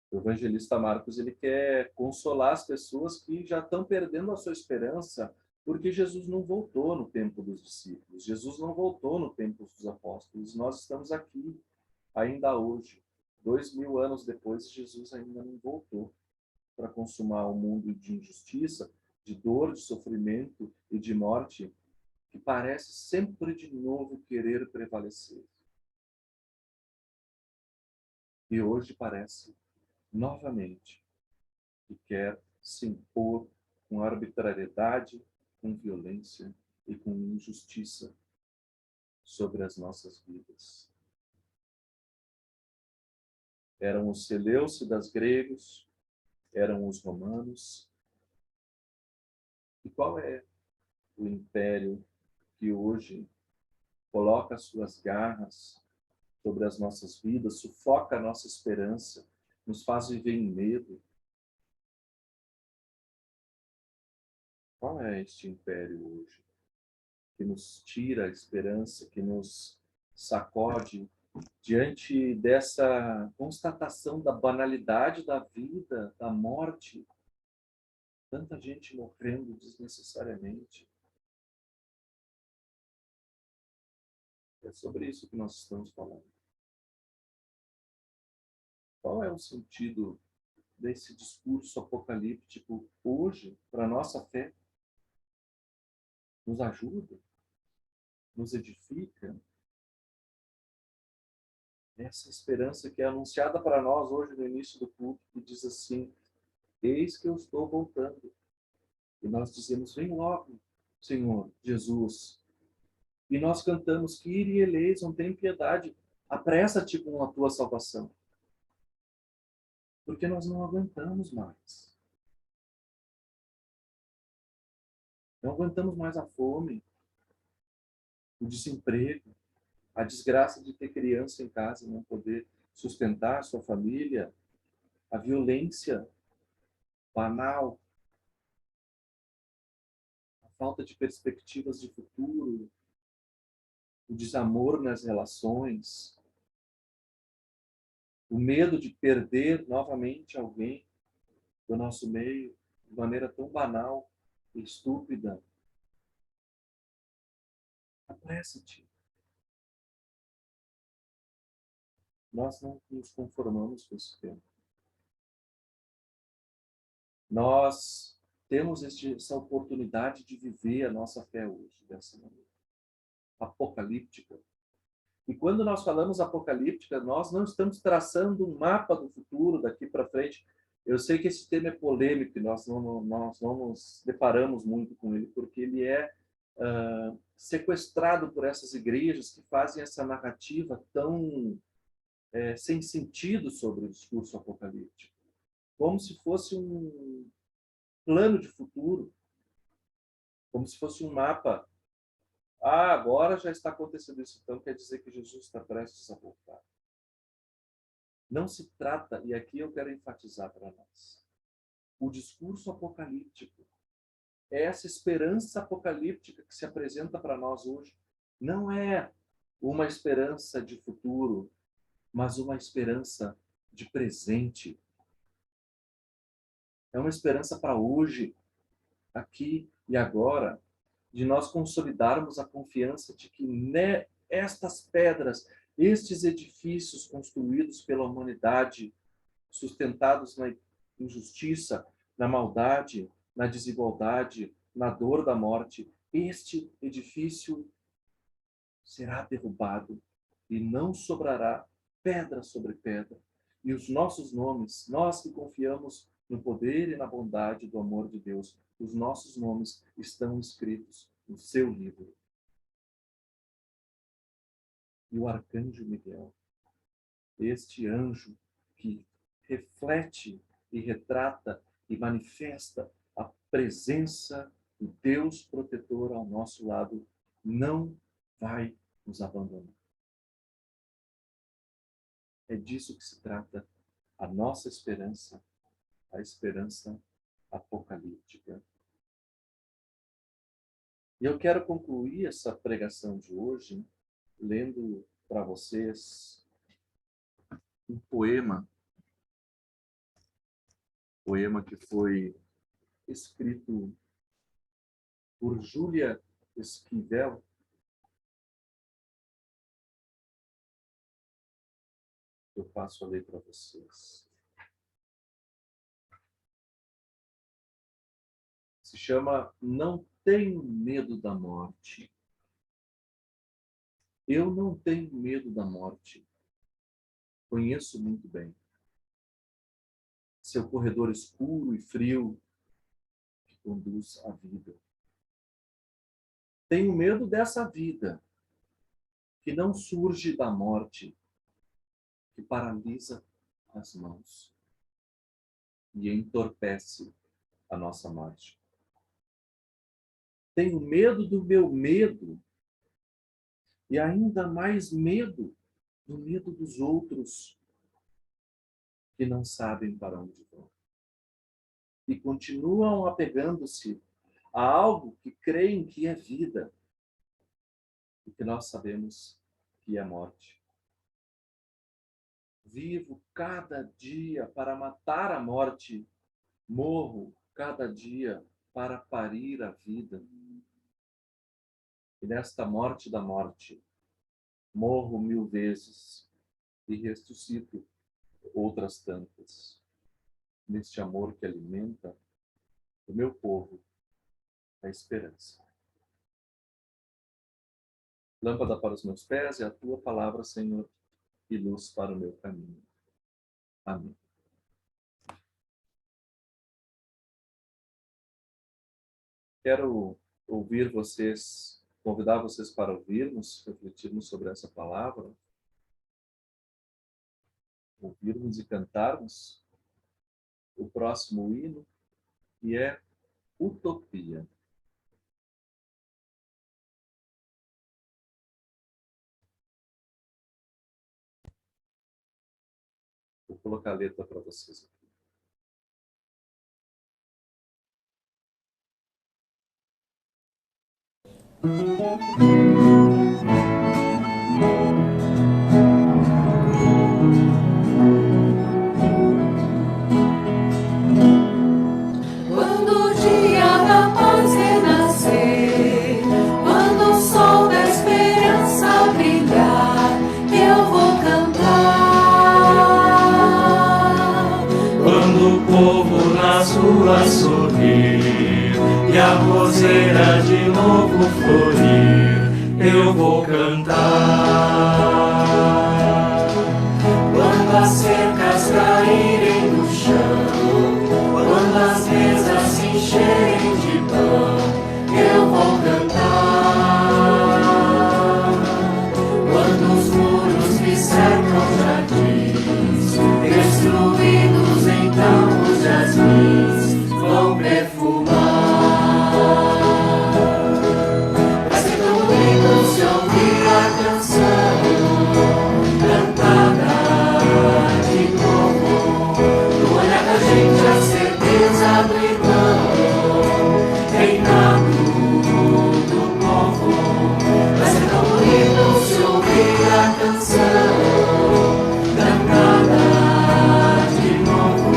O evangelista Marcos, ele quer consolar as pessoas que já estão perdendo a sua esperança, porque Jesus não voltou no tempo dos discípulos, Jesus não voltou no tempo dos apóstolos. Nós estamos aqui, ainda hoje, 2000 anos depois, Jesus ainda não voltou para consumar um mundo de injustiça, de dor, de sofrimento e de morte, que parece sempre de novo querer prevalecer. E hoje parece novamente que quer se impor com arbitrariedade, com violência e com injustiça sobre as nossas vidas. Eram os seleucidas gregos, eram os romanos. E qual é o império que hoje coloca suas garras sobre as nossas vidas, sufoca a nossa esperança, nos faz viver em medo? Qual é este império hoje que nos tira a esperança, que nos sacode diante dessa constatação da banalidade da vida, da morte? Tanta gente morrendo desnecessariamente. É sobre isso que nós estamos falando. Qual é o sentido desse discurso apocalíptico hoje para a nossa fé? Nos ajuda? Nos edifica? Essa esperança que é anunciada para nós hoje no início do culto, que diz assim, eis que eu estou voltando. E nós dizemos, vem logo, Senhor Jesus. E nós cantamos, Kyrie eleison, tem piedade, apressa-te com a tua salvação. Porque nós não aguentamos mais. Não aguentamos mais a fome, o desemprego, a desgraça de ter criança em casa e não poder sustentar a sua família, a violência banal, a falta de perspectivas de futuro, o desamor nas relações, o medo de perder novamente alguém do nosso meio de maneira tão banal e estúpida. Apressa-te. Nós não nos conformamos com esse tempo. Nós temos essa oportunidade de viver a nossa fé hoje, dessa maneira apocalíptica. E quando nós falamos apocalíptica, nós não estamos traçando um mapa do futuro daqui para frente. Eu sei que esse tema é polêmico, nós não nos deparamos muito com ele, porque ele é sequestrado por essas igrejas que fazem essa narrativa tão sem sentido sobre o discurso apocalíptico. Como se fosse um plano de futuro, como se fosse um mapa. Ah, agora já está acontecendo isso, então quer dizer que Jesus está prestes a voltar. Não se trata, e aqui eu quero enfatizar para nós, o discurso apocalíptico, essa esperança apocalíptica que se apresenta para nós hoje, não é uma esperança de futuro, mas uma esperança de presente. É uma esperança para hoje, aqui e agora, de nós consolidarmos a confiança de que estas pedras, estes edifícios construídos pela humanidade, sustentados na injustiça, na maldade, na desigualdade, na dor da morte, este edifício será derrubado e não sobrará pedra sobre pedra. E os nossos nomes, nós que confiamos no poder e na bondade do amor de Deus, os nossos nomes estão escritos no seu livro. E o arcanjo Miguel, este anjo que reflete e retrata e manifesta a presença do Deus protetor ao nosso lado, não vai nos abandonar. É disso que se trata a nossa esperança, a esperança apocalíptica. E eu quero concluir essa pregação de hoje lendo para vocês um poema que foi escrito por Júlia Esquivel. Eu passo a ler para vocês. Se chama Não Tenho Medo da Morte. Eu não tenho medo da morte. Conheço muito bem seu corredor escuro e frio que conduz à vida. Tenho medo dessa vida que não surge da morte, que paralisa as mãos e entorpece a nossa marcha. Tenho medo do meu medo e ainda mais medo do medo dos outros que não sabem para onde vão e continuam apegando-se a algo que creem que é vida e que nós sabemos que é morte. Vivo cada dia para matar a morte, morro cada dia para parir a vida. E nesta morte da morte, morro 1000 vezes e ressuscito outras tantas, neste amor que alimenta o meu povo, a esperança. Lâmpada para os meus pés e a tua palavra, Senhor, e luz para o meu caminho. Amém. Quero ouvir vocês, convidar vocês para ouvirmos, refletirmos sobre essa palavra, ouvirmos e cantarmos o próximo hino, que é Utopia. Vou colocar a letra para vocês aqui. Quando o dia da paz renascer, quando o sol da esperança brilhar, eu vou cantar. Quando o povo nas ruas sorrir e a roseira de novo florir, eu vou cantar. Quando as cercas caírem no chão, quando as mesas se encherem de pão, eu vou cantar. Quando os muros me cercam jardins, destruídos então os jasmins vão perfumar. Vai ser tão bonito se ouvir a canção cantada de novo, no olhar da gente a certeza do irmão reinado do povo. Vai ser tão bonito se ouvir a canção cantada de novo,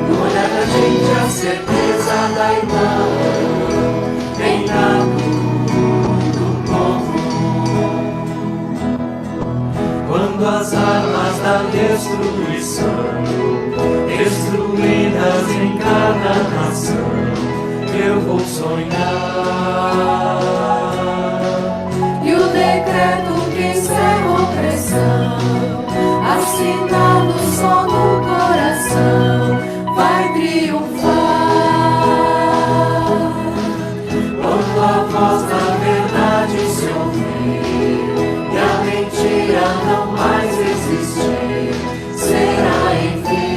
no olhar da gente a certeza da irmã reinado do povo. Quando as armas da destruição destruídas em cada nação, eu vou sonhar. E o decreto que encerra a opressão, assinado só no coração, vai triunfar. Quando a voz da verdade se ouvir e a mentira não mais existir, será enfim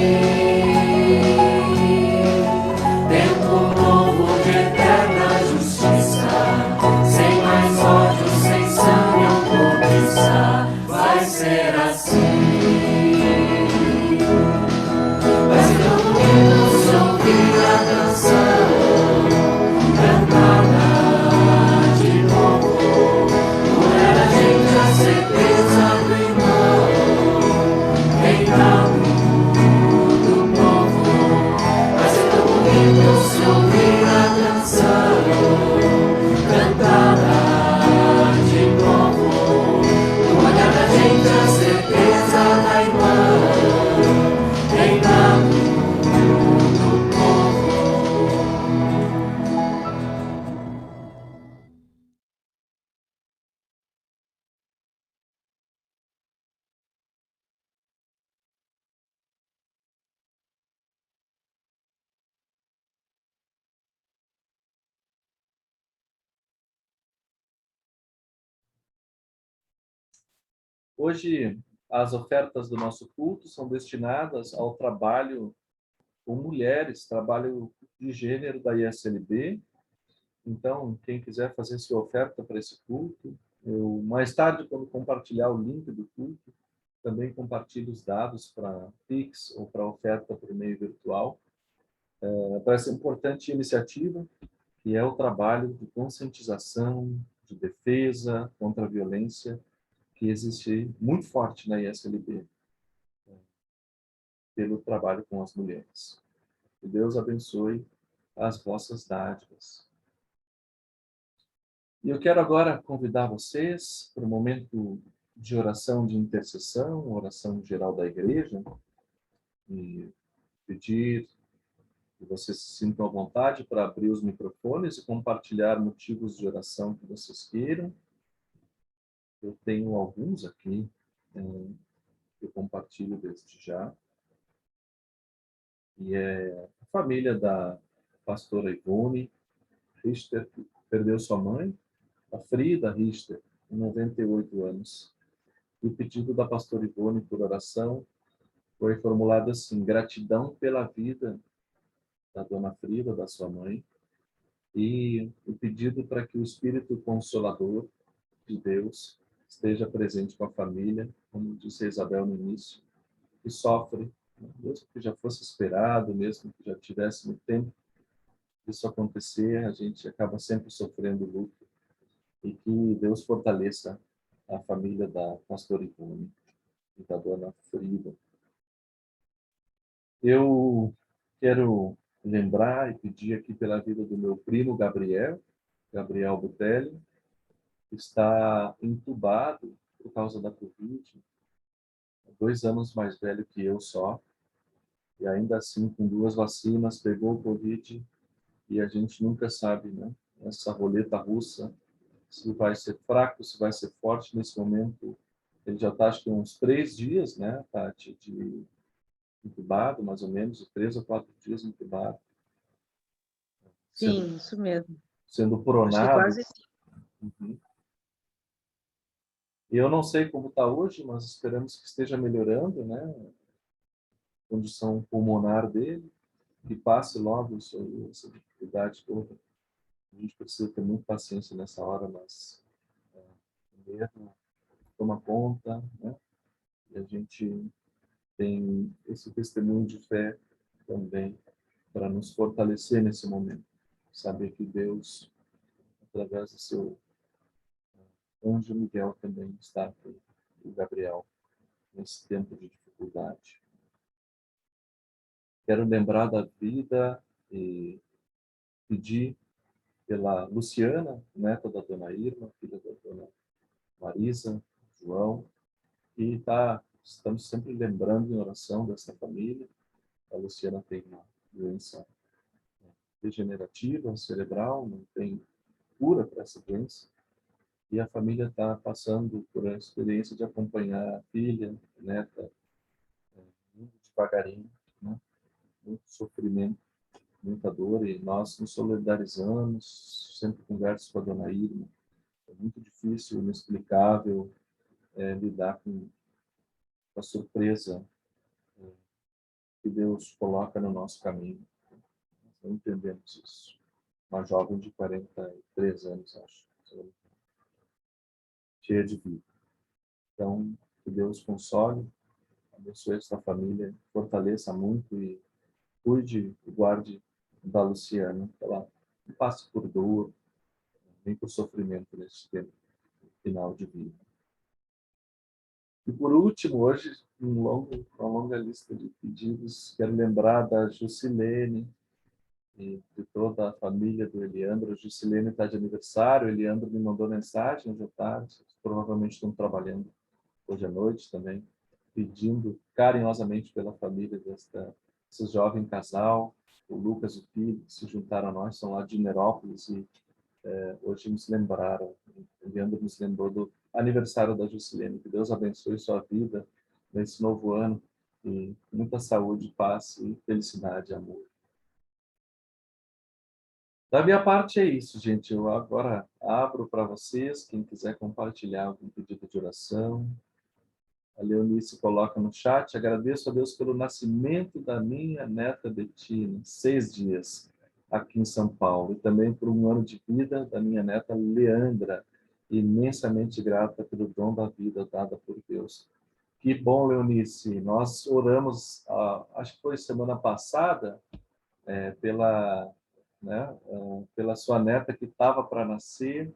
Hoje, as ofertas do nosso culto são destinadas ao trabalho com mulheres, trabalho de gênero da ISLB. Então, quem quiser fazer sua oferta para esse culto, eu, mais tarde, quando compartilhar o link do culto, também compartilho os dados para Pix ou para oferta por meio virtual. Para essa importante iniciativa, que é o trabalho de conscientização, de defesa contra a violência, que existe muito forte na ISLB, pelo trabalho com as mulheres. Que Deus abençoe as vossas dádivas. E eu quero agora convidar vocês para um momento de oração de intercessão, oração geral da igreja, e pedir que vocês se sintam à vontade para abrir os microfones e compartilhar motivos de oração que vocês queiram. Eu tenho alguns aqui, que eu compartilho desde já. E é a família da pastora Ivone Richter, que perdeu sua mãe, a Frida Richter, com 98 anos. E o pedido da pastora Ivone por oração foi formulado assim: gratidão pela vida da dona Frida, da sua mãe, e o pedido para que o Espírito Consolador de Deus esteja presente com a família, como disse a Isabel no início, que sofre, mesmo que já fosse esperado, mesmo que já tivesse no tempo disso acontecer, a gente acaba sempre sofrendo luto, e que Deus fortaleça a família da pastora Ivone e da dona Frida. Eu quero lembrar e pedir aqui pela vida do meu primo Gabriel Butelli, que está entubado por causa da Covid, 2 anos mais velho que eu só, e ainda assim com 2 vacinas pegou o Covid, e a gente nunca sabe, né? Essa roleta russa, se vai ser fraco, se vai ser forte. Nesse momento, ele já está, acho que uns 3 dias, né, Tati, de entubado, mais ou menos, 3 ou 4 dias entubado. Sim, isso mesmo. Sendo Acho que pronado. quase Uhum. E eu não sei como está hoje, mas esperamos que esteja melhorando, né? A condição pulmonar dele, que passe logo essa dificuldade toda. A gente precisa ter muita paciência nessa hora, mas o medo toma conta, né? E a gente tem esse testemunho de fé também para nos fortalecer nesse momento. Saber que Deus, através do seu anjo Miguel, também está com o Gabriel nesse tempo de dificuldade. Quero lembrar da vida e pedir pela Luciana, neta da dona Irma, filha da dona Marisa, João, e estamos sempre lembrando em oração dessa família. A Luciana tem uma doença degenerativa cerebral, não tem cura para essa doença, e a família está passando por a experiência de acompanhar a filha, a neta, muito devagarinho, né? Muito sofrimento, muita dor, e nós nos solidarizamos, sempre converso com a dona Irma. É muito difícil, inexplicável, lidar com a surpresa que Deus coloca no nosso caminho. Nós não entendemos isso. Uma jovem de 43 anos, acho, cheia de vida. Então, que Deus console, abençoe esta família, fortaleça muito e cuide e guarde da Luciana, que ela não passe por dor, nem por sofrimento nesse tempo final de vida. E por último, hoje, uma longa lista de pedidos, quero lembrar da Jusilene e de toda a família do Eliandro. A Jusilene está de aniversário, o Eliandro me mandou mensagem hoje à tarde, provavelmente estão trabalhando hoje à noite também, pedindo carinhosamente pela família desse jovem casal, o Lucas e o filho, que se juntaram a nós, são lá de Nerópolis, e hoje nos lembraram, o Leandro nos lembrou do aniversário da Jusilene. Que Deus abençoe sua vida nesse novo ano, e muita saúde, paz e felicidade, amor. Da minha parte é isso, gente. Eu agora abro para vocês, quem quiser compartilhar algum pedido de oração, A Leonice coloca no chat: agradeço a Deus pelo nascimento da minha neta Betina, 6 dias, aqui em São Paulo, e também por um ano de vida da minha neta Leandra, imensamente grata pelo dom da vida dada por Deus. Que bom, Leonice. Nós oramos, acho que foi semana passada, pela, né, pela sua neta que estava para nascer.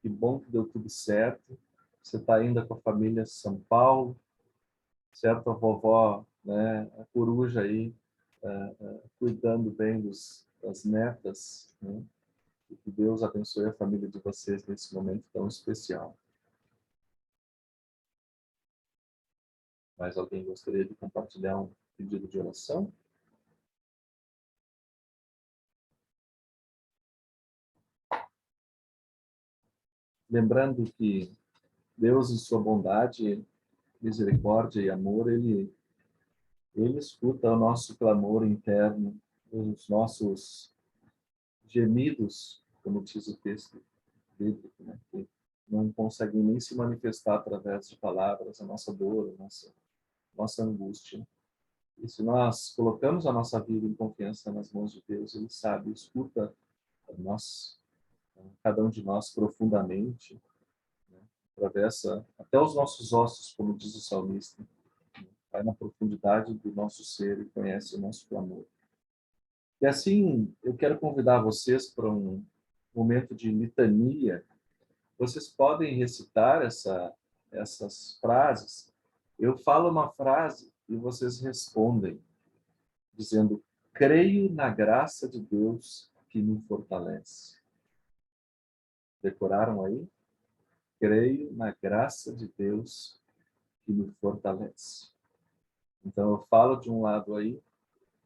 Que bom que deu tudo certo. Você está ainda com a família São Paulo, certo? A vovó, né, a coruja aí, cuidando bem das netas, né? E que Deus abençoe a família de vocês nesse momento tão especial. Mais alguém gostaria de compartilhar um pedido de oração? Lembrando que Deus, em sua bondade, misericórdia e amor, Ele escuta o nosso clamor interno, os nossos gemidos, como diz o texto bíblico, né? Que não conseguem nem se manifestar através de palavras, a nossa dor, a nossa angústia. E se nós colocamos a nossa vida em confiança nas mãos de Deus, Ele sabe, escuta cada um de nós profundamente, né? Atravessa até os nossos ossos, como diz o salmista, né? Vai na profundidade do nosso ser e conhece o nosso clamor. E assim, eu quero convidar vocês para um momento de litania. Vocês podem recitar essas frases. Eu falo uma frase e vocês respondem, dizendo: creio na graça de Deus que me fortalece. Decoraram aí? Creio na graça de Deus que me fortalece. Então eu falo de um lado aí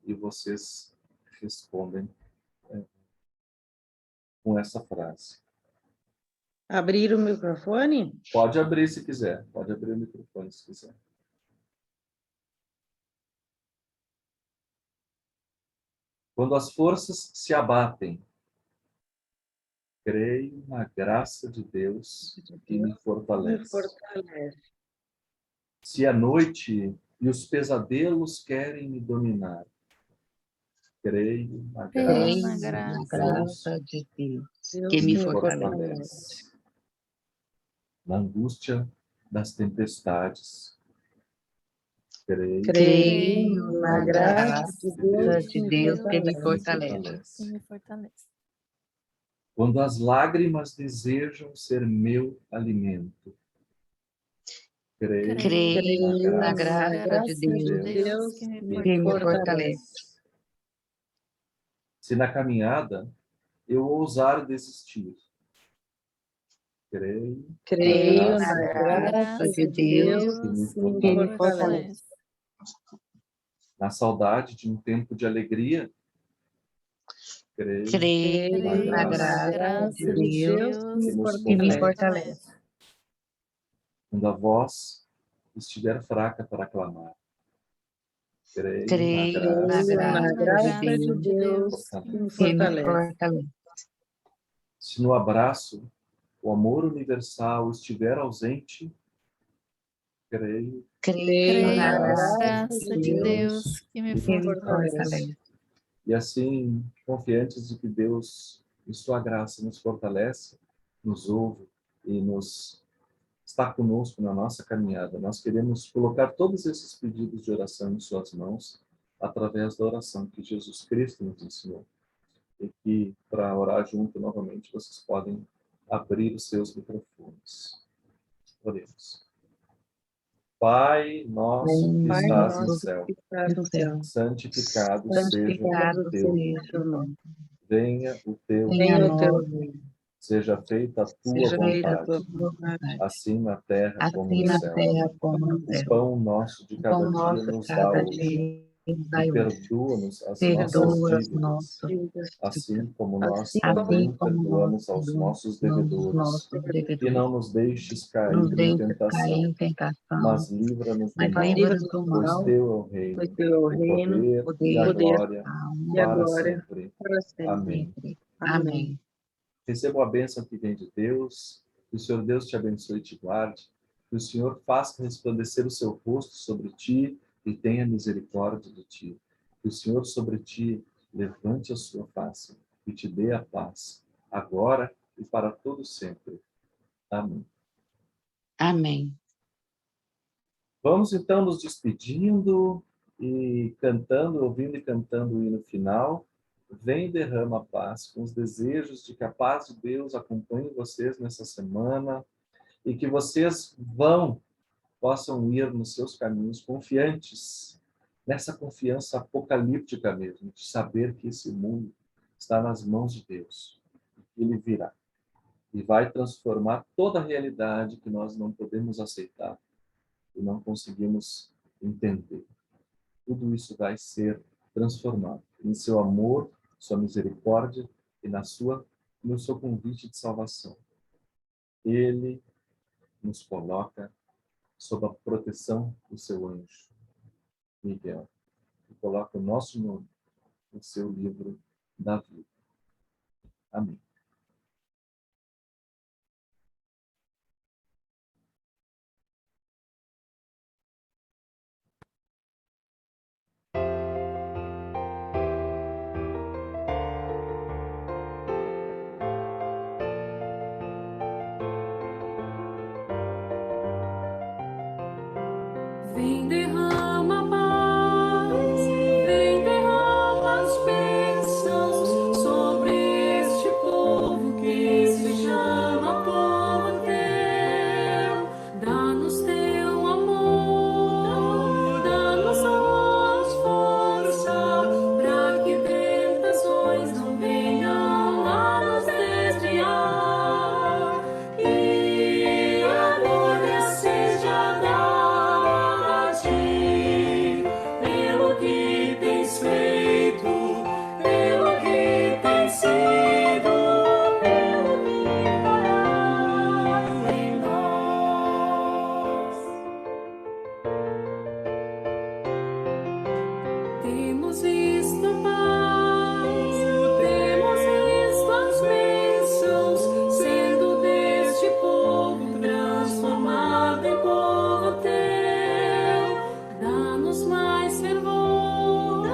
e vocês respondem com essa frase. Abrir o microfone? Pode abrir se quiser. Pode abrir o microfone se quiser. Quando as forças se abatem, creio na graça de Deus que me Me fortalece. fortalece. Se a noite e os pesadelos querem me dominar, creio na Creio na graça de Deus Deus que me me fortalece. Na angústia das tempestades, Creio na graça de Deus que me fortalece. Me fortalece. Quando as lágrimas desejam ser meu alimento, creio na graça de Deus que me me fortalece. Se na caminhada eu ousar desistir, Creio na na graça de Deus que me me fortalece. Na saudade de um tempo de alegria, creio Na graça de Deus que me fortalece. Quando a voz estiver fraca para clamar, creio na graça de Deus me fortalece. Se no abraço o amor universal estiver ausente, creio Na graça de Deus que me fortalece. E assim, confiantes de que Deus, em sua graça, nos fortalece, nos ouve e está conosco na nossa caminhada. Nós queremos colocar todos esses pedidos de oração em suas mãos, através da oração que Jesus Cristo nos ensinou. E que, para orar junto novamente, vocês podem abrir os seus microfones. Oremos. Pai nosso que estás no céu, santificado seja o teu nome. Venha o teu reino. Seja feita a tua vontade, assim na terra como no céu. O pão nosso de cada dia nos dá hoje. E perdoa-nos as nossas dívidas, assim como nós também perdoamos aos nossos devedores. E não nos deixes cair em tentação, mas livra-nos do mal, pois teu é o reino, o poder e a glória para sempre. Amém. Receba a bênção que vem de Deus, que o Senhor Deus te abençoe e te guarde, Que o Senhor faça resplandecer o seu rosto sobre ti e tenha misericórdia de ti. Que o Senhor sobre ti levante a sua face e te dê a paz, agora e para todo sempre. Amém. Amém. Vamos então nos despedindo e cantando, ouvindo e cantando o hino final. Vem e derrama a paz, com os desejos de que a paz de Deus acompanhe vocês nessa semana e que vocês possam ir nos seus caminhos confiantes, nessa confiança apocalíptica mesmo, de saber que esse mundo está nas mãos de Deus. Ele virá e vai transformar toda a realidade que nós não podemos aceitar e não conseguimos entender. Tudo isso vai ser transformado em seu amor, sua misericórdia e no seu convite de salvação. Ele nos coloca sob a proteção do seu anjo, Miguel, e coloca o nosso nome no seu livro da vida. Amém. Vem, derrama a paz, vem, derrama as bênçãos sobre este povo que se chama povo teu. Dá-nos teu amor, dá-nos a força, para que tentações não venham a nos desviar. E a glória seja dada pelo que tens feito, pelo que tens sido, pelo que farás em nós. Temos visto a paz, temos visto as bênçãos, sendo deste povo transformado em povo teu. Dá-nos mais fervor,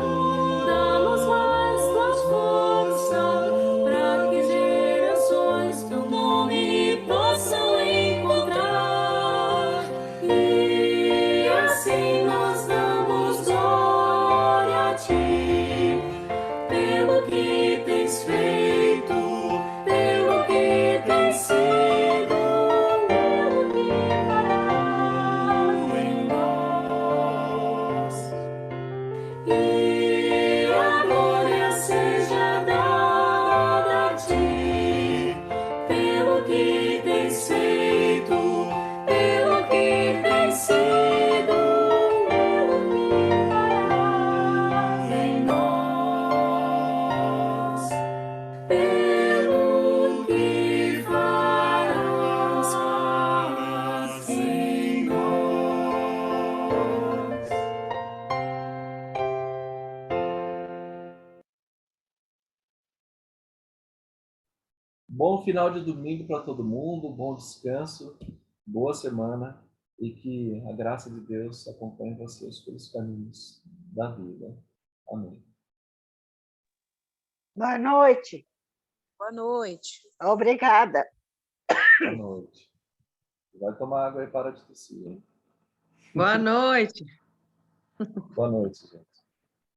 dá-nos mais tua força, para que gerações teu nome possam encontrar. E assim nós damos glória a ti, pelo que tens feito, pelo que tens sido, pelo que farás em nós. E a glória seja dada a ti, pelo que tens feito, pelo que tens sido, pelo que farás em nós, pelo que farás em nós. Bom final de domingo para todo mundo, bom descanso, boa semana e que a graça de Deus acompanhe vocês pelos caminhos da vida. Amém. Boa noite. Boa noite. Obrigada. Boa noite. Vai tomar água e para de tossir, hein? Boa noite. Boa noite, gente.